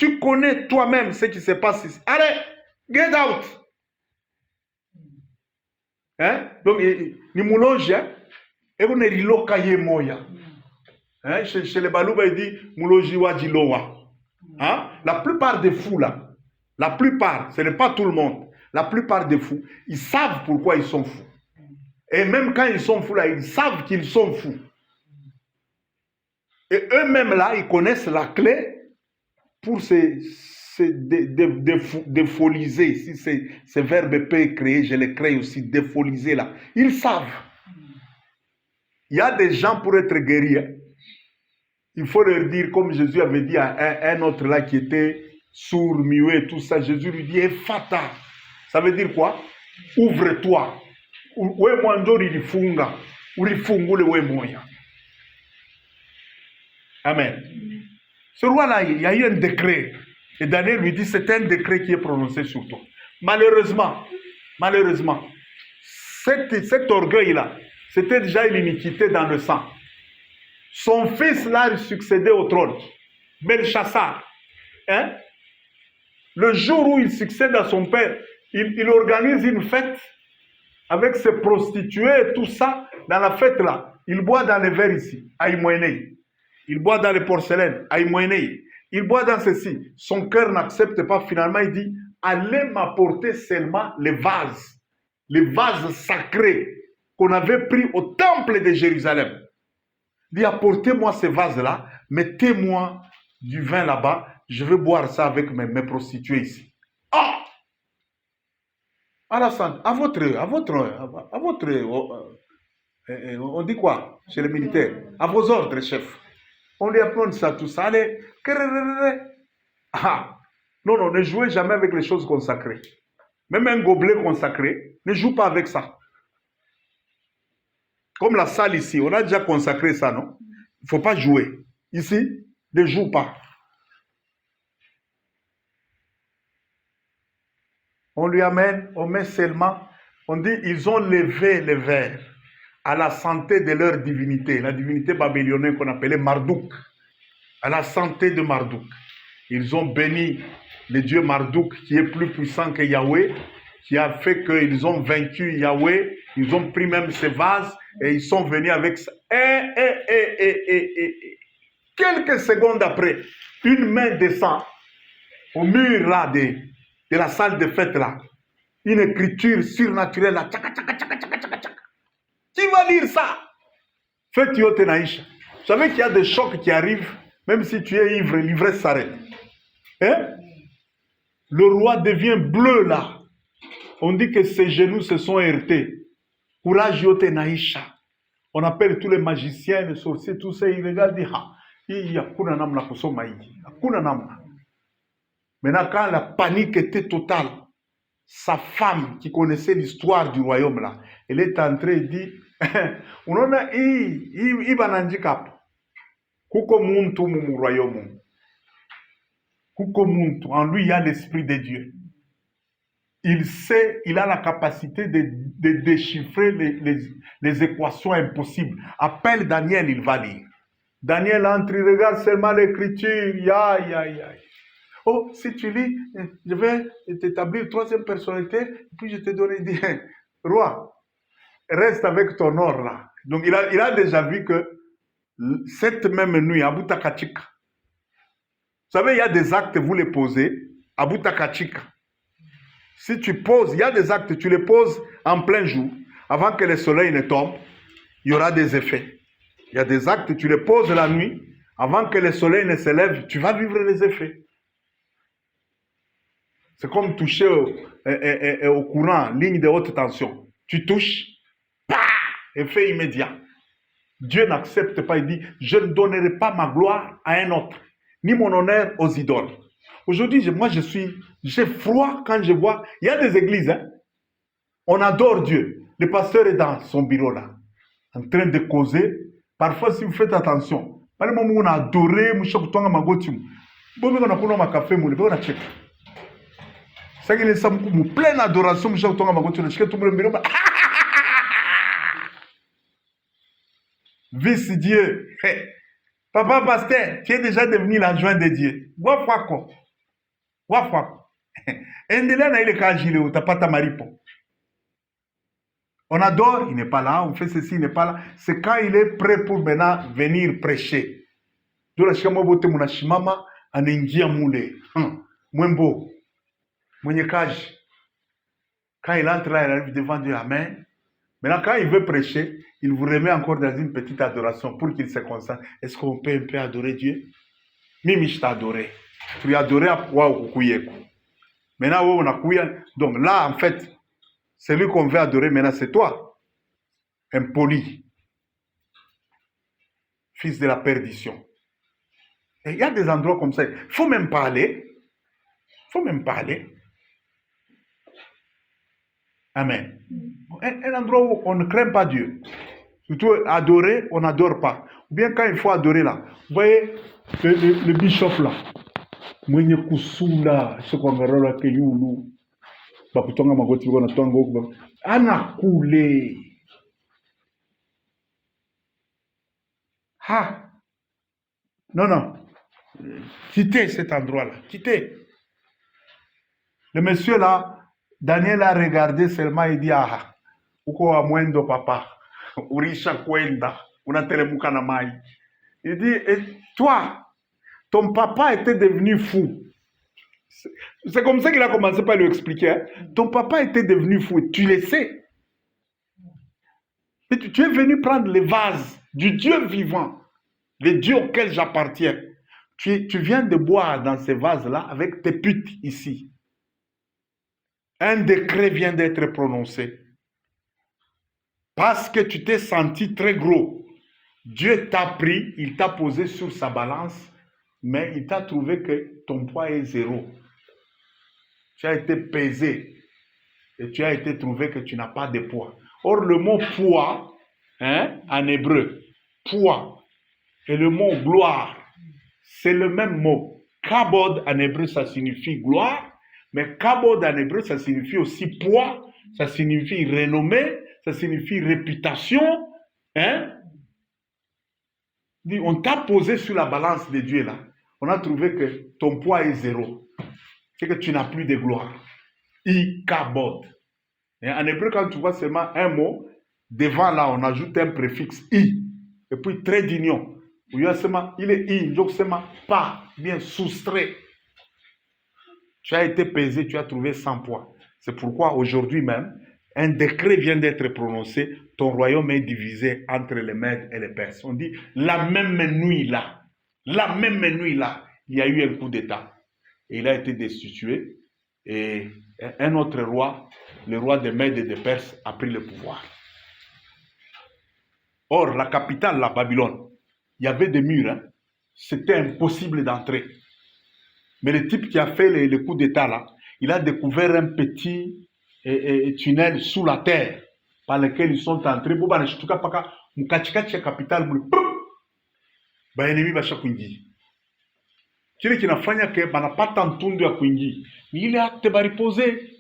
Speaker 1: toi-même ce qui se passe ici. Allez, get out. Hein? Donc, ni moulonge, et on est rilokaye moya. Hein? Chez les Balouba, il dit, mouloji wadilowa. Hein? La plupart des fous, là, la plupart, ce n'est pas tout le monde, la plupart des fous, ils savent pourquoi ils sont fous. Et même quand ils sont fous, là, ils savent qu'ils sont fous. Et eux-mêmes, là, ils connaissent la clé pour défoliser. Si ce verbe peut créer, je le crée aussi, défoliser, là. Ils savent. Il y a des gens pour être guéris. Hein. Il faut leur dire, comme Jésus avait dit à un autre là qui était sourd, muet, tout ça, Jésus lui dit, Ephata. Ça veut dire quoi? Ouvre-toi. Amen. Ce roi-là, il y a eu un décret. Et Daniel lui dit, c'est un décret qui est prononcé sur toi. Malheureusement, cet orgueil-là, c'était déjà une iniquité dans le sang. Son fils là succédait au trône, Belchassar. Hein? Le jour où il succède à son père, il organise une fête avec ses prostituées et tout ça. Dans la fête là, il boit dans les verres ici, à Imoéné. Il boit dans les porcelaines, à Imoéné. Il boit dans ceci. Son cœur n'accepte pas. Finalement, il dit, allez m'apporter seulement les vases sacrés qu'on avait pris au temple de Jérusalem. Il dit, apportez-moi ces vases-là, mettez-moi du vin là-bas, je vais boire ça avec mes prostituées ici. Ah! Alassane, à votre, on dit quoi chez les militaires? À vos ordres, chef. On lui apprend ça, tout ça. Allez, ah! Non, ne jouez jamais avec les choses consacrées. Même un gobelet consacré, ne joue pas avec ça. Comme la salle ici, on a déjà consacré ça, non? Il ne faut pas jouer. Ici, ne joue pas. On lui amène, on met seulement, on dit, ils ont levé les verres à la santé de leur divinité, la divinité babylonienne qu'on appelait Marduk, à la santé de Marduk. Ils ont béni le dieu Marduk qui est plus puissant que Yahweh, qui a fait qu'ils ont vaincu Yahweh, ils ont pris même ses vases et ils sont venus avec ça. Quelques secondes après, une main descend au mur là de la salle de fête là. Une écriture surnaturelle là. Tchaka, tchaka, tchaka, tchaka, tchaka, tchaka. Qui va lire ça? Faites Yote Naïcha. Vous savez qu'il y a des chocs qui arrivent, même si tu es ivre, l'ivresse s'arrête. Hein? Le roi devient bleu là. On dit que ses genoux se sont heurtés. Courage Yote Naïcha. On appelle tous les magiciens, les sorciers, tous ça, ils regardent, il y a kuna namna kusoma hiki. Hakuna namna. Maintenant, quand la panique était totale, sa femme qui connaissait l'histoire du royaume là, elle est entrée et dit, on a un handicap. Kuko muntu mu royaume. Kuko muntu. En lui, il y a l'esprit de Dieu. Il sait, il a la capacité de déchiffrer les équations impossibles. Appelle Daniel, il va lire. Daniel entre, il regarde seulement l'écriture. Oh, si tu lis, je vais t'établir troisième personnalité, puis je te donne, dit, roi, reste avec ton or là. Donc il a déjà vu que cette même nuit, à Boutakachika, vous savez, il y a des actes, vous les posez à Boutakachika. Si tu poses, il y a des actes, tu les poses en plein jour, avant que le soleil ne tombe, il y aura des effets. Il y a des actes, tu les poses la nuit, avant que le soleil ne se lève, tu vas vivre les effets. C'est comme toucher au courant, ligne de haute tension. Tu touches, effet immédiat. Dieu n'accepte pas, il dit, je ne donnerai pas ma gloire à un autre, ni mon honneur aux idoles. Aujourd'hui, j'ai froid quand je vois, il y a des églises, hein, on adore Dieu. Le pasteur est dans son bureau là, en train de causer. Parfois, si vous faites attention, par le moment où on a adoré, pleine adoration, vice Dieu.
Speaker 4: Papa pasteur, tu es déjà devenu l'adjoint de Dieu. Wafako. Wafako. Endelea na ile kazi ile utapata maripo. On adore, il n'est pas là, on fait ceci, il n'est pas là. C'est quand il est prêt pour maintenant venir prêcher. Dola shikama bote munashimama anaingia mule. Mwembo. Mwenye kazi. Quand il entre là, il arrive devant Dieu, amen. Maintenant, quand il veut prêcher, il vous remet encore dans une petite adoration pour qu'il se concentre. Est-ce qu'on peut un peu adorer Dieu? Mimi, je t'adorais. Tu as adoré à waouh, kukuyeko. Maintenant, on a kouya. Donc là, en fait, celui qu'on veut adorer maintenant, c'est toi. Impoli. Fils de la perdition. Et il y a des endroits comme ça. Il ne faut même pas aller. Il faut même pas aller. Amen. Un endroit où on ne craint pas Dieu. Surtout adorer, on n'adore pas. Ou bien quand il faut adorer là. Vous voyez le bishop là. Mwenye kusula. Ce qu'on verra là que yulu. Bakutonga magoti wana tongo. Anakule. Ha. Non. Quittez cet endroit là. Quittez. Le monsieur là. Daniel a regardé seulement et dit ah, uko wa mwendo papa, urisha kwenda, unatelemuka na mai. Il dit, et toi, ton papa était devenu fou. C'est comme ça qu'il a commencé par lui expliquer. Hein? Ton papa était devenu fou, tu le sais. Et tu es venu prendre les vases du Dieu vivant, le Dieu auquel j'appartiens. Tu viens de boire dans ces vases-là avec tes putes ici. Un décret vient d'être prononcé. Parce que tu t'es senti très gros. Dieu t'a pris, il t'a posé sur sa balance, mais il t'a trouvé que ton poids est 0. Tu as été pesé et tu as été trouvé que tu n'as pas de poids. Or, le mot poids, en hébreu, poids, et le mot gloire, c'est le même mot. Kabod en hébreu, ça signifie gloire. Mais kabod en hébreu, ça signifie aussi poids, ça signifie renommée, ça signifie réputation. Hein? On t'a posé sur la balance de Dieu là. On a trouvé que ton poids est 0. C'est que tu n'as plus de gloire. I-kabod. En hébreu, quand tu vois seulement un mot, devant là, on ajoute un préfixe i. Et puis trait d'union. Il est i, donc seulement pas, bien soustrait. Tu as été pesé, tu as trouvé 100 poids. C'est pourquoi aujourd'hui même, un décret vient d'être prononcé, ton royaume est divisé entre les Mèdes et les Perses. On dit, la même nuit là, il y a eu un coup d'État. Et il a été destitué. Et un autre roi, le roi des Mèdes et des Perses, a pris le pouvoir. Or, la capitale, la Babylone, il y avait des murs. Hein. C'était impossible d'entrer. Mais le type qui a fait le coup d'État là, il a découvert un petit tunnel sous la terre par lequel ils sont entrés. Boba n'eshtuka paka mukachikachi ya capitale muli. Ba ennemi ba shakuingi. Kile kinafanya ke banapata ntundu ya kuingi. Ni ile acte bari posé.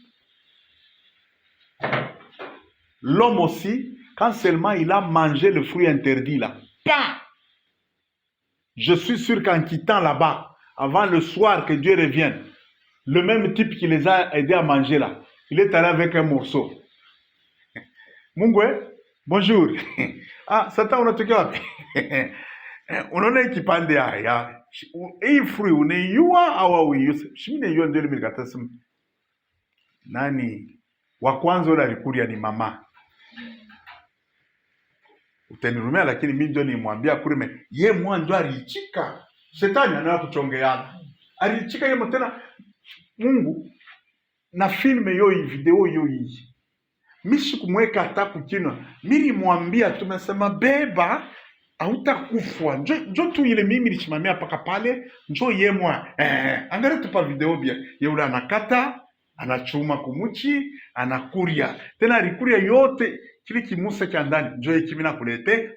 Speaker 4: L'homme aussi, quand seulement il a mangé le fruit interdit là, pam! Je suis sûr qu'en quittant là-bas, avant le soir que Dieu revienne, le même type qui les a aidés à manger là, il est allé avec un morceau. Mungwe, bonjour. Ah, Satan, on a tout cas. On en a qui pande ya. Et fruit, on est yua awawi. Shimine yuan 2014. Nani, wa kwanza la rikuria ni mama. Utenirumia lakini mimi ndio nimwambia kurime ye mwanzo alichika shetani anaanza kuchongeana alichika yeye tena Mungu na filme hiyo video hiyo hii mishi kumweka hata kukino mimi mwambia tumesema beba hautakufa njoo tu ile mimi nilichimamia paka pale njoo ye mwa angalia tu pa video bia yule anakata anachuma kumuchi anakuria tena alikuria yote kile kimusa cha ndani njoo hiki mimi nakulete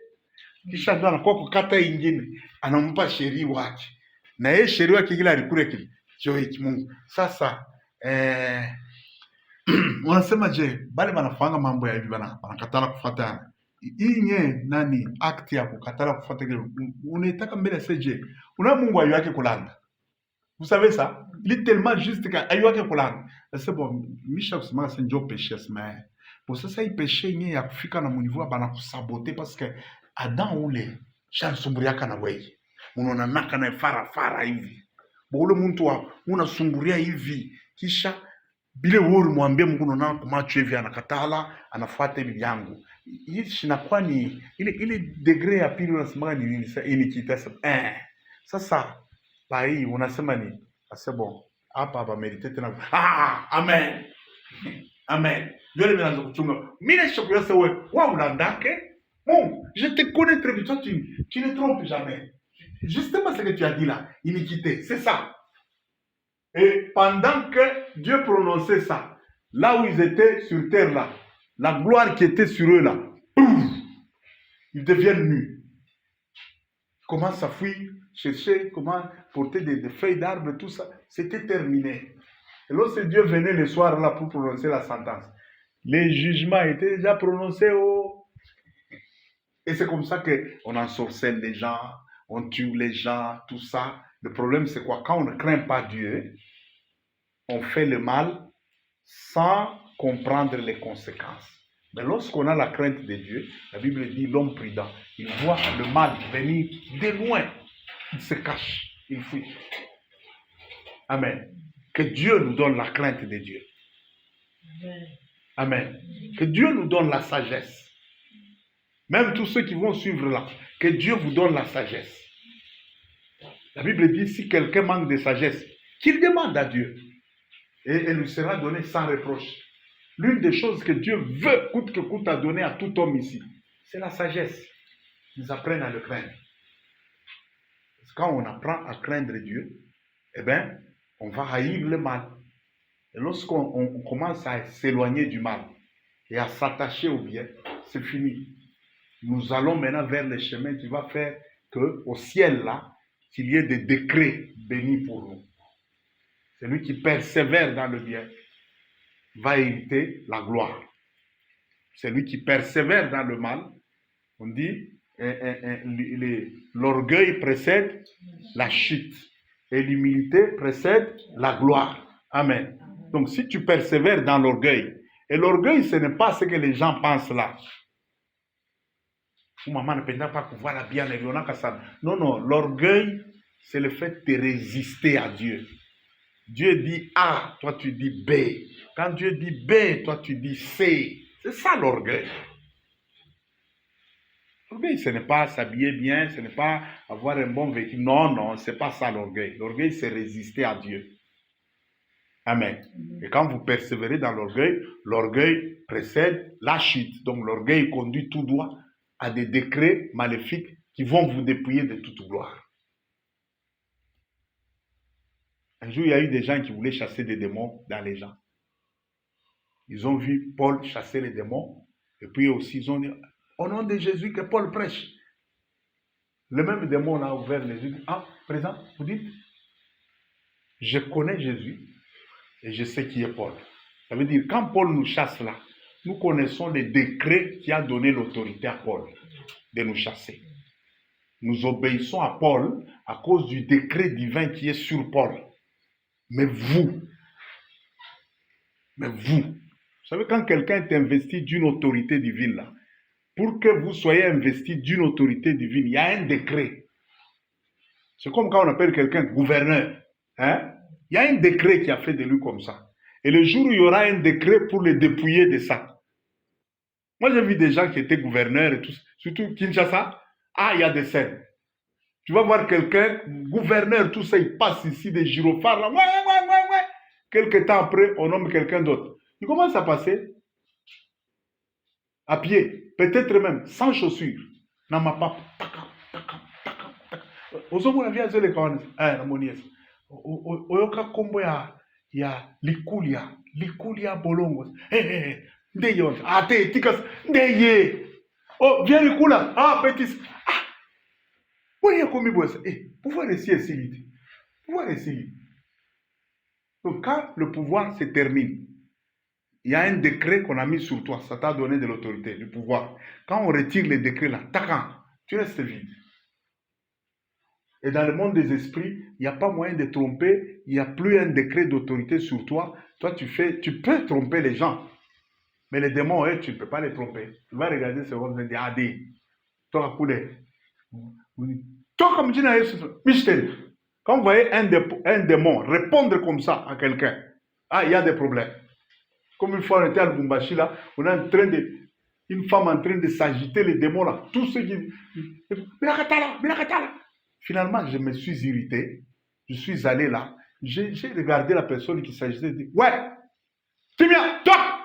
Speaker 4: kisha ndo anakuwa kukata ingine anampa sheria wake na yeye sheria wake kile alikuria kile njoo hiki Mungu sasa wanasema je bali wanafanya mambo ya hivi wanakatana kufuata inye nani acte ya kukatala kufuata kile unaitaka mbele seje una Mungu ayo yake kulanda. Vous savez ça? Il est tellement juste que ayo yake kulanda. C'est bon, Michel kusema c'est ndio péché mais pour ça il péché ni ya kufika na niveau bana kusaboter parce que Adam ule shansumburia na wewe. Unaona naka na fara hivi. Bole mtu wa unasumburia hivi kisha bile wewe mwambie Mungu unaona kumacho hivi anakatala anafuata hivi yangu. Hii shinakuwa ni ile degree ya pili unasema ni nini sasa inikita sasa pai unasema ni c'est bon hapa merite tena amen amen Dieu le menace kuchunga mimi nishokuya sawa wewe ulandake bon je te connais très bien toi tu ne trompes jamais justement ce que tu as dit là iniquité c'est ça et pendant que Dieu prononçait ça là où ils étaient sur terre là la gloire qui était sur eux là, pouf, ils deviennent nus. Comment ça fuit, chercher, comment porter des feuilles d'arbre, tout ça, c'était terminé. Et lorsque Dieu venait le soir là pour prononcer la sentence, les jugements étaient déjà prononcés. Oh. Et c'est comme ça qu'on ensorcelle les gens, on tue les gens, tout ça. Le problème c'est quoi? Quand on ne craint pas Dieu, on fait le mal sans comprendre les conséquences. Mais lorsqu'on a la crainte de Dieu, la Bible dit l'homme prudent, il voit le mal venir de loin, il se cache, il fuit. Amen. Que Dieu nous donne la crainte de Dieu. Amen. Que Dieu nous donne la sagesse. Même tous ceux qui vont suivre là, que Dieu vous donne la sagesse. La Bible dit si quelqu'un manque de sagesse, qu'il demande à Dieu. Et elle lui sera donnée sans reproche. L'une des choses que Dieu veut, coûte que coûte, à donner à tout homme ici, c'est la sagesse. Ils apprennent à le craindre. Parce que quand on apprend à craindre Dieu, eh bien, on va haïr le mal. Et lorsqu'on commence à s'éloigner du mal et à s'attacher au bien, c'est fini. Nous allons maintenant vers le chemin qui va faire qu'au ciel, là, qu'il y ait des décrets bénis pour nous. Celui qui persévère dans le bien va hériter la gloire. Celui qui persévère dans le mal, on dit, l'orgueil précède la chute et l'humilité précède la gloire. Amen. Donc si tu persévères dans l'orgueil, et l'orgueil ce n'est pas ce que les gens pensent là. Maman ne peut pas pouvoir la bien. Non, non, l'orgueil c'est le fait de résister à Dieu. Dieu dit A, toi tu dis B. Quand Dieu dit B, toi tu dis C. C'est ça l'orgueil. L'orgueil, ce n'est pas s'habiller bien, ce n'est pas avoir un bon véhicule. Non, non, ce n'est pas ça l'orgueil. L'orgueil, c'est résister à Dieu. Amen. Et quand vous persévérez dans l'orgueil, l'orgueil précède la chute. Donc l'orgueil conduit tout droit à des décrets maléfiques qui vont vous dépouiller de toute gloire. Un jour, il y a eu des gens qui voulaient chasser des démons dans les gens. Ils ont vu Paul chasser les démons. Et puis aussi, ils ont dit, au nom de Jésus que Paul prêche. Le même démon a ouvert les yeux. Ah, présent, vous dites, je connais Jésus et je sais qui est Paul. Ça veut dire, quand Paul nous chasse là, nous connaissons les décrets qui a donné l'autorité à Paul de nous chasser. Nous obéissons à Paul à cause du décret divin qui est sur Paul. Mais vous, vous savez, quand quelqu'un est investi d'une autorité divine, là, pour que vous soyez investi d'une autorité divine, il y a un décret. C'est comme quand on appelle quelqu'un gouverneur. Hein? Il y a un décret qui a fait de lui comme ça. Et le jour où il y aura un décret pour le dépouiller de ça. Moi, j'ai vu des gens qui étaient gouverneurs et tout, surtout Kinshasa. Ah, il y a des scènes. Tu vas voir quelqu'un, gouverneur, tout ça, il passe ici des gyrophares là. Ouais. Quelque temps après, on nomme quelqu'un d'autre. Il commence à passer à pied, peut-être même sans chaussures. Dans ma pape. Ozomona via zele kawana. Na monies. Oyoka kombo ya likulia bolongo. Ndeyo. Ate tikas ndeye. Oh, viens likula. Ah, petit. Ah. Oya komi bosa. Pouvoir essayer ici. Pouvoir essayer. Donc quand le pouvoir se termine, il y a un décret qu'on a mis sur toi, ça t'a donné de l'autorité, du pouvoir. Quand on retire les décrets là, tu restes vide. Et dans le monde des esprits, il n'y a pas moyen de tromper, il n'y a plus un décret d'autorité sur toi. Toi, tu peux tromper les gens. Mais les démons, eux, tu ne peux pas les tromper. Tu vas regarder ce monde et dire, ah, toi, coulé. Toi, comme tu n'as Michel, quand vous voyez un démon répondre comme ça à quelqu'un, ah, il y a des problèmes. Comme une fois, on était à Lubumbashi, là, on est en train de. Une femme en train de s'agiter, les démons, là. Tous ceux qui. Bilakatala. Finalement, je me suis irrité. Je suis allé là. J'ai regardé la personne qui s'agitait et dit, ouais, tu viens, toi.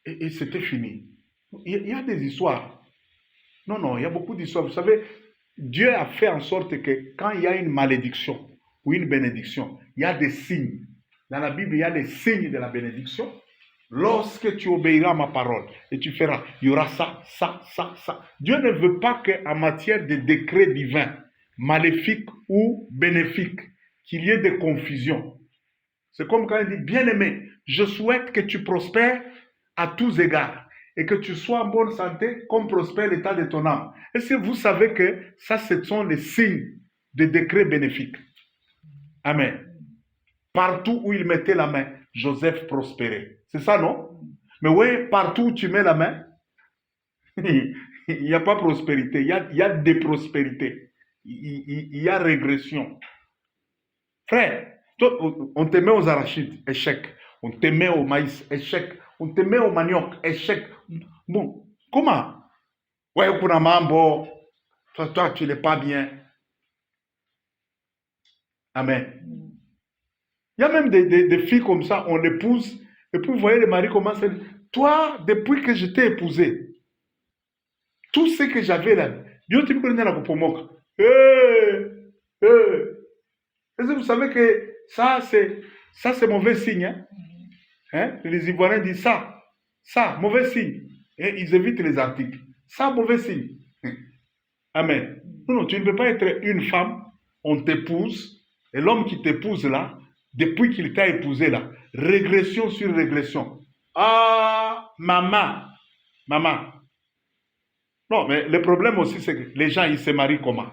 Speaker 4: Et c'était fini. Il y a des histoires. Non, il y a beaucoup d'histoires. Vous savez, Dieu a fait en sorte que quand il y a une malédiction ou une bénédiction, il y a des signes. Dans la Bible, il y a les signes de la bénédiction. Lorsque tu obéiras à ma parole et tu feras, il y aura ça, ça, ça, ça. Dieu ne veut pas qu'en matière de décrets divins, maléfiques ou bénéfiques, qu'il y ait des confusions. C'est comme quand il dit, bien-aimé, je souhaite que tu prospères à tous égards et que tu sois en bonne santé comme prospère l'état de ton âme. Est-ce que vous savez que ça, ce sont les signes de décrets bénéfiques? Amen. Partout où il mettait la main, Joseph prospérait. C'est ça, non? Mais oui, partout où tu mets la main, il n'y a pas prospérité, il y a déprospérité, il y a régression. Frère, toi, on te met aux arachides, échec. On te met au maïs, échec. On te met au manioc, échec. Bon, comment? Ouais, pour un mambo, toi, tu n'es pas bien. Amen. Il y a même des filles comme ça, on l'épouse, et puis vous voyez le mari commence à dire, toi, depuis que je t'ai épousé, tout ce que j'avais là, Dieu te connaît la popomoc. Est-ce que vous savez que ça c'est mauvais signe, hein? Les Ivoiriens disent ça, mauvais signe. Et ils évitent les articles. Ça, mauvais signe. Amen. Non, tu ne peux pas être une femme, on t'épouse, et l'homme qui t'épouse là, depuis qu'il t'a épousé là, régression sur régression. Ah, maman. Non, mais le problème aussi, c'est que les gens, ils se marient comment?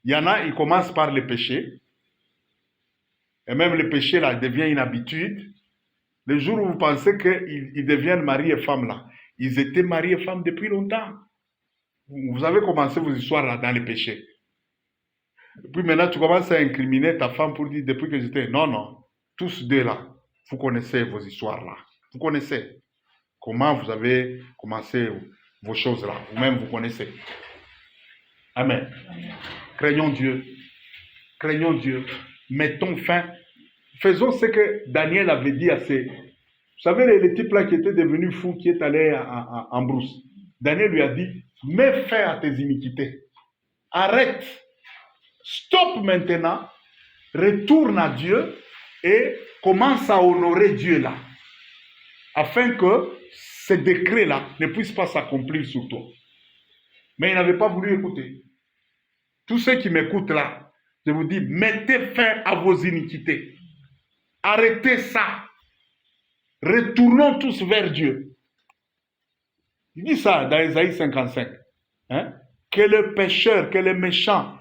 Speaker 4: Il y en a, ils commencent par le péché. Et même le péché là devient une habitude. Le jour où vous pensez qu'ils deviennent mari et femme là, ils étaient mariés et femmes depuis longtemps. Vous avez commencé vos histoires là dans les péchés. Et puis maintenant, tu commences à incriminer ta femme pour dire depuis que j'étais. Non. Tous deux là, vous connaissez vos histoires là. Vous connaissez comment vous avez commencé vos choses là. Vous-même, vous connaissez. Amen. Craignons Dieu. Mettons fin. Faisons ce que Daniel avait dit à ses... Vous savez, les types là qui étaient devenus fous, qui est allé en brousse. Daniel lui a dit, mets fin à tes iniquités. Arrête. Stop maintenant. Retourne à Dieu et commence à honorer Dieu là. Afin que ces décrets là ne puissent pas s'accomplir sur toi. Mais il n'avait pas voulu écouter. Tous ceux qui m'écoutent là, je vous dis, mettez fin à vos iniquités. Arrêtez ça. Retournons tous vers Dieu. Il dit ça dans Ésaïe 55. Hein? Que le pécheur, que le méchant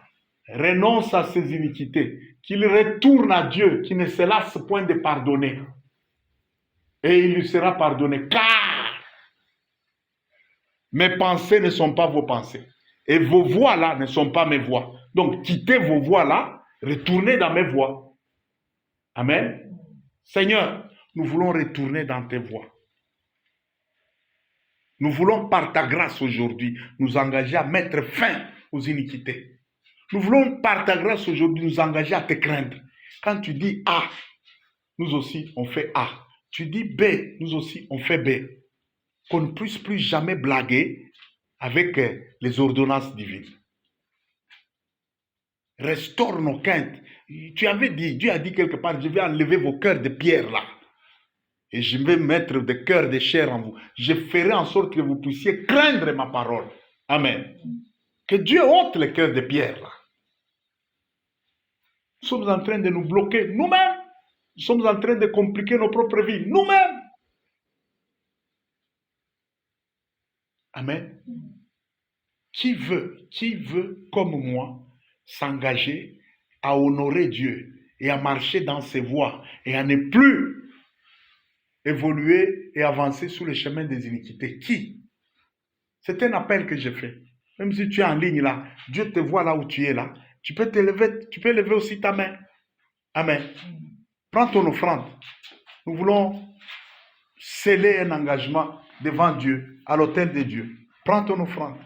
Speaker 4: renonce à ses iniquités, qu'il retourne à Dieu, qui ne se lasse point de pardonner. Et il lui sera pardonné. Car mes pensées ne sont pas vos pensées. Et vos voies là ne sont pas mes voies. Donc quittez vos voies là, retournez dans mes voies. Amen. Seigneur, nous voulons retourner dans tes voies. Nous voulons par ta grâce aujourd'hui nous engager à mettre fin aux iniquités. Nous voulons par ta grâce aujourd'hui nous engager à te craindre. Quand tu dis A, nous aussi on fait A. Tu dis B, nous aussi on fait B. Qu'on ne puisse plus jamais blaguer avec les ordonnances divines. Restaure nos quintes. Tu avais dit, Dieu a dit quelque part, je vais enlever vos cœurs de pierre là. Et je vais mettre des cœurs de chair en vous. Je ferai en sorte que vous puissiez craindre ma parole. Amen. Que Dieu ôte les cœurs de pierre là.
Speaker 1: Nous sommes en train de nous bloquer nous-mêmes. Nous sommes en train de compliquer nos propres vies nous-mêmes. Amen. Qui veut, comme moi, s'engager à honorer Dieu et à marcher dans ses voies et à ne plus évoluer et avancer sur le chemin des iniquités? Qui? C'est un appel que j'ai fait. Même si tu es en ligne là, Dieu te voit là où tu es là. Tu peux te lever, tu peux lever aussi ta main. Amen. Prends ton offrande. Nous voulons sceller un engagement devant Dieu, à l'autel de Dieu. Prends ton offrande.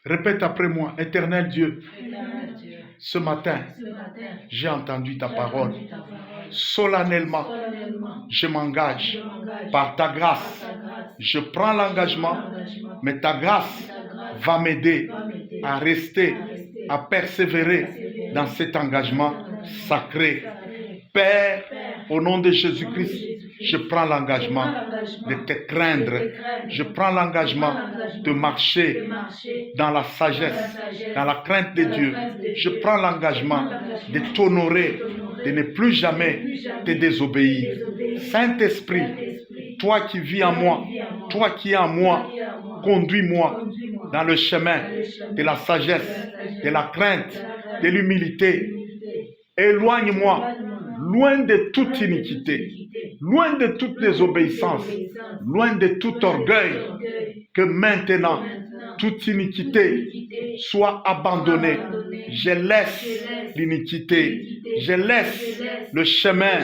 Speaker 1: Répète après moi, Éternel Dieu, ce matin, j'ai entendu ta parole. Solennellement, je m'engage par ta grâce. Je prends l'engagement, mais ta grâce va m'aider à rester, à persévérer dans cet engagement sacré. Père, au nom de Jésus-Christ, je prends l'engagement de te craindre. Je prends l'engagement de marcher dans la sagesse, dans la crainte de Dieu. Je prends l'engagement de t'honorer, de ne plus jamais te désobéir. Saint-Esprit, toi qui vis en moi, toi qui es en moi, conduis-moi dans le chemin de la sagesse, de la crainte, de l'humilité. Éloigne-moi loin de toute iniquité, loin de toute désobéissance, loin de tout orgueil, que maintenant toute iniquité soit abandonnée. Je laisse l'iniquité, je laisse le chemin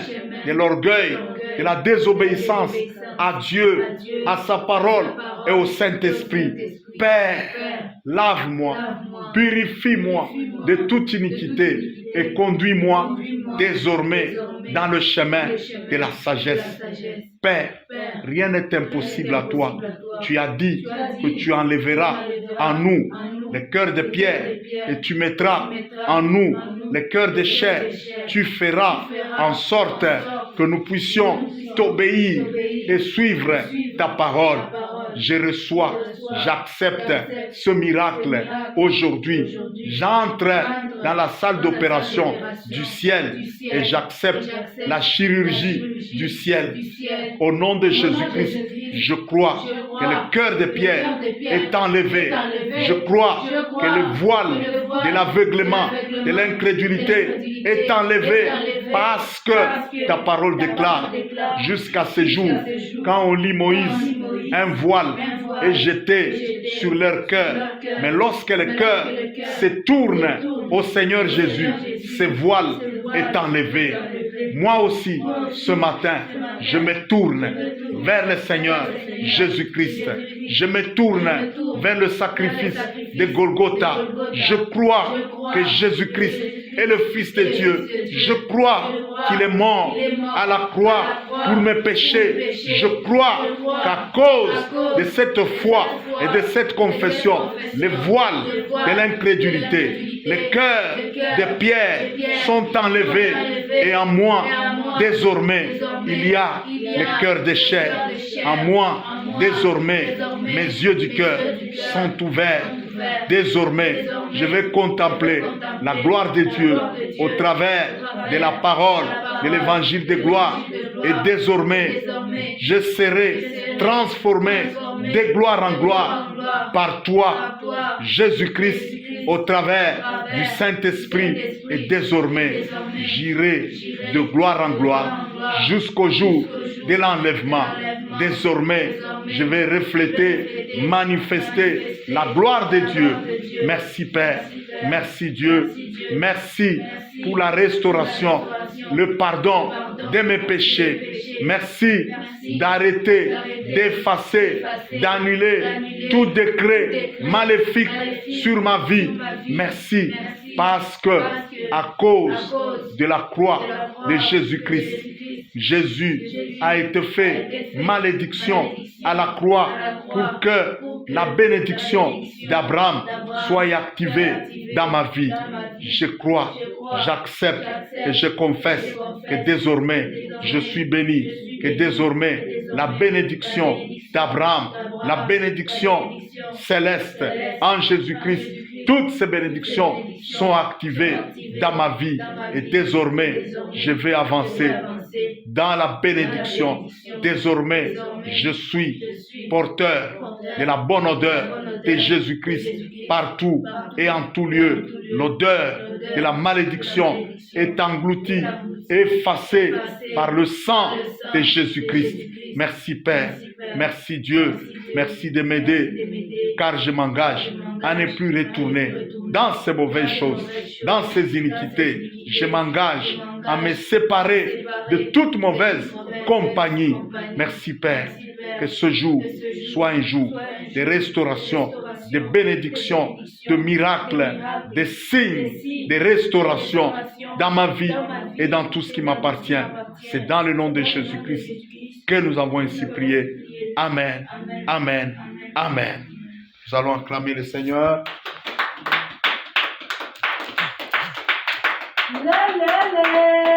Speaker 1: de l'orgueil, de la désobéissance à Dieu, à sa parole et au Saint-Esprit. Père, lave-moi, purifie-moi de toute iniquité et conduis-moi désormais dans le chemin de la sagesse. Père, rien n'est impossible à toi. Tu as dit que tu enlèveras en nous le cœur de pierre et tu mettras en nous le cœur de chair. Tu feras en sorte que nous puissions t'obéir et suivre ta parole. Je reçois, j'accepte ce miracle aujourd'hui. J'entre dans la salle d'opération du ciel et j'accepte la chirurgie du ciel. Au nom de Jésus-Christ, je crois que le cœur de pierre est enlevé. Je crois que le voile de l'aveuglement, de l'incrédulité est enlevé parce que ta parole déclare jusqu'à ce jour, quand on lit Moïse, un voile est jeté sur leur cœur. Mais lorsque le cœur se tourne au Seigneur Jésus, ce voile est enlevé. Moi aussi, ce matin, je me tourne vers le Seigneur Jésus-Christ. Je me tourne vers le sacrifice de Golgotha. Je crois que Jésus-Christ est le Fils de Dieu. Je crois qu'il est mort à la croix pour mes péchés. Je crois qu'à cause de cette foi et de cette confession, les voiles de l'incrédulité, les cœurs de pierre sont enlevés et en moi, désormais, il y a le cœur de chair. En moi, désormais, mes yeux du cœur sont ouverts. Désormais, je vais contempler la gloire de Dieu au travers de la parole de l'évangile de gloire. Et désormais, je serai transformé de gloire en gloire par toi, Jésus-Christ, au travers du Saint-Esprit. Et désormais, j'irai de gloire en gloire jusqu'au jour de l'enlèvement. Désormais, je vais refléter, manifester la gloire de Dieu. Merci Père, merci Dieu, merci pour la restauration, le pardon de mes péchés. Merci d'arrêter, d'effacer, d'annuler tout décret maléfique sur ma vie. Merci parce que à cause de la croix de Jésus-Christ, Jésus a été fait malédiction à la croix pour que la bénédiction d'Abraham soit activée dans ma vie. Je crois, j'accepte et je confesse que désormais je suis béni, que désormais la bénédiction d'Abraham, la bénédiction céleste en Jésus-Christ Toutes ces bénédictions sont activées dans ma vie. Et désormais, je vais avancer dans la bénédiction. Désormais, je suis porteur de la bonne odeur de Jésus-Christ partout et en tout lieu. L'odeur de la malédiction est engloutie, effacée par le sang de Jésus-Christ. Merci Père, merci Dieu, merci de m'aider, car je m'engage à ne plus retourner dans ces mauvaises choses, dans ces iniquités. Je m'engage à me séparer de toute mauvaise compagnie. Merci Père, que ce jour soit un jour de restauration, de bénédiction, de miracles, de signes, de restauration dans ma vie et dans tout ce qui m'appartient. C'est dans le nom de Jésus-Christ que nous avons ainsi prié. Amen, amen, amen. Nous allons acclamer le Seigneur.
Speaker 3: La, la, la.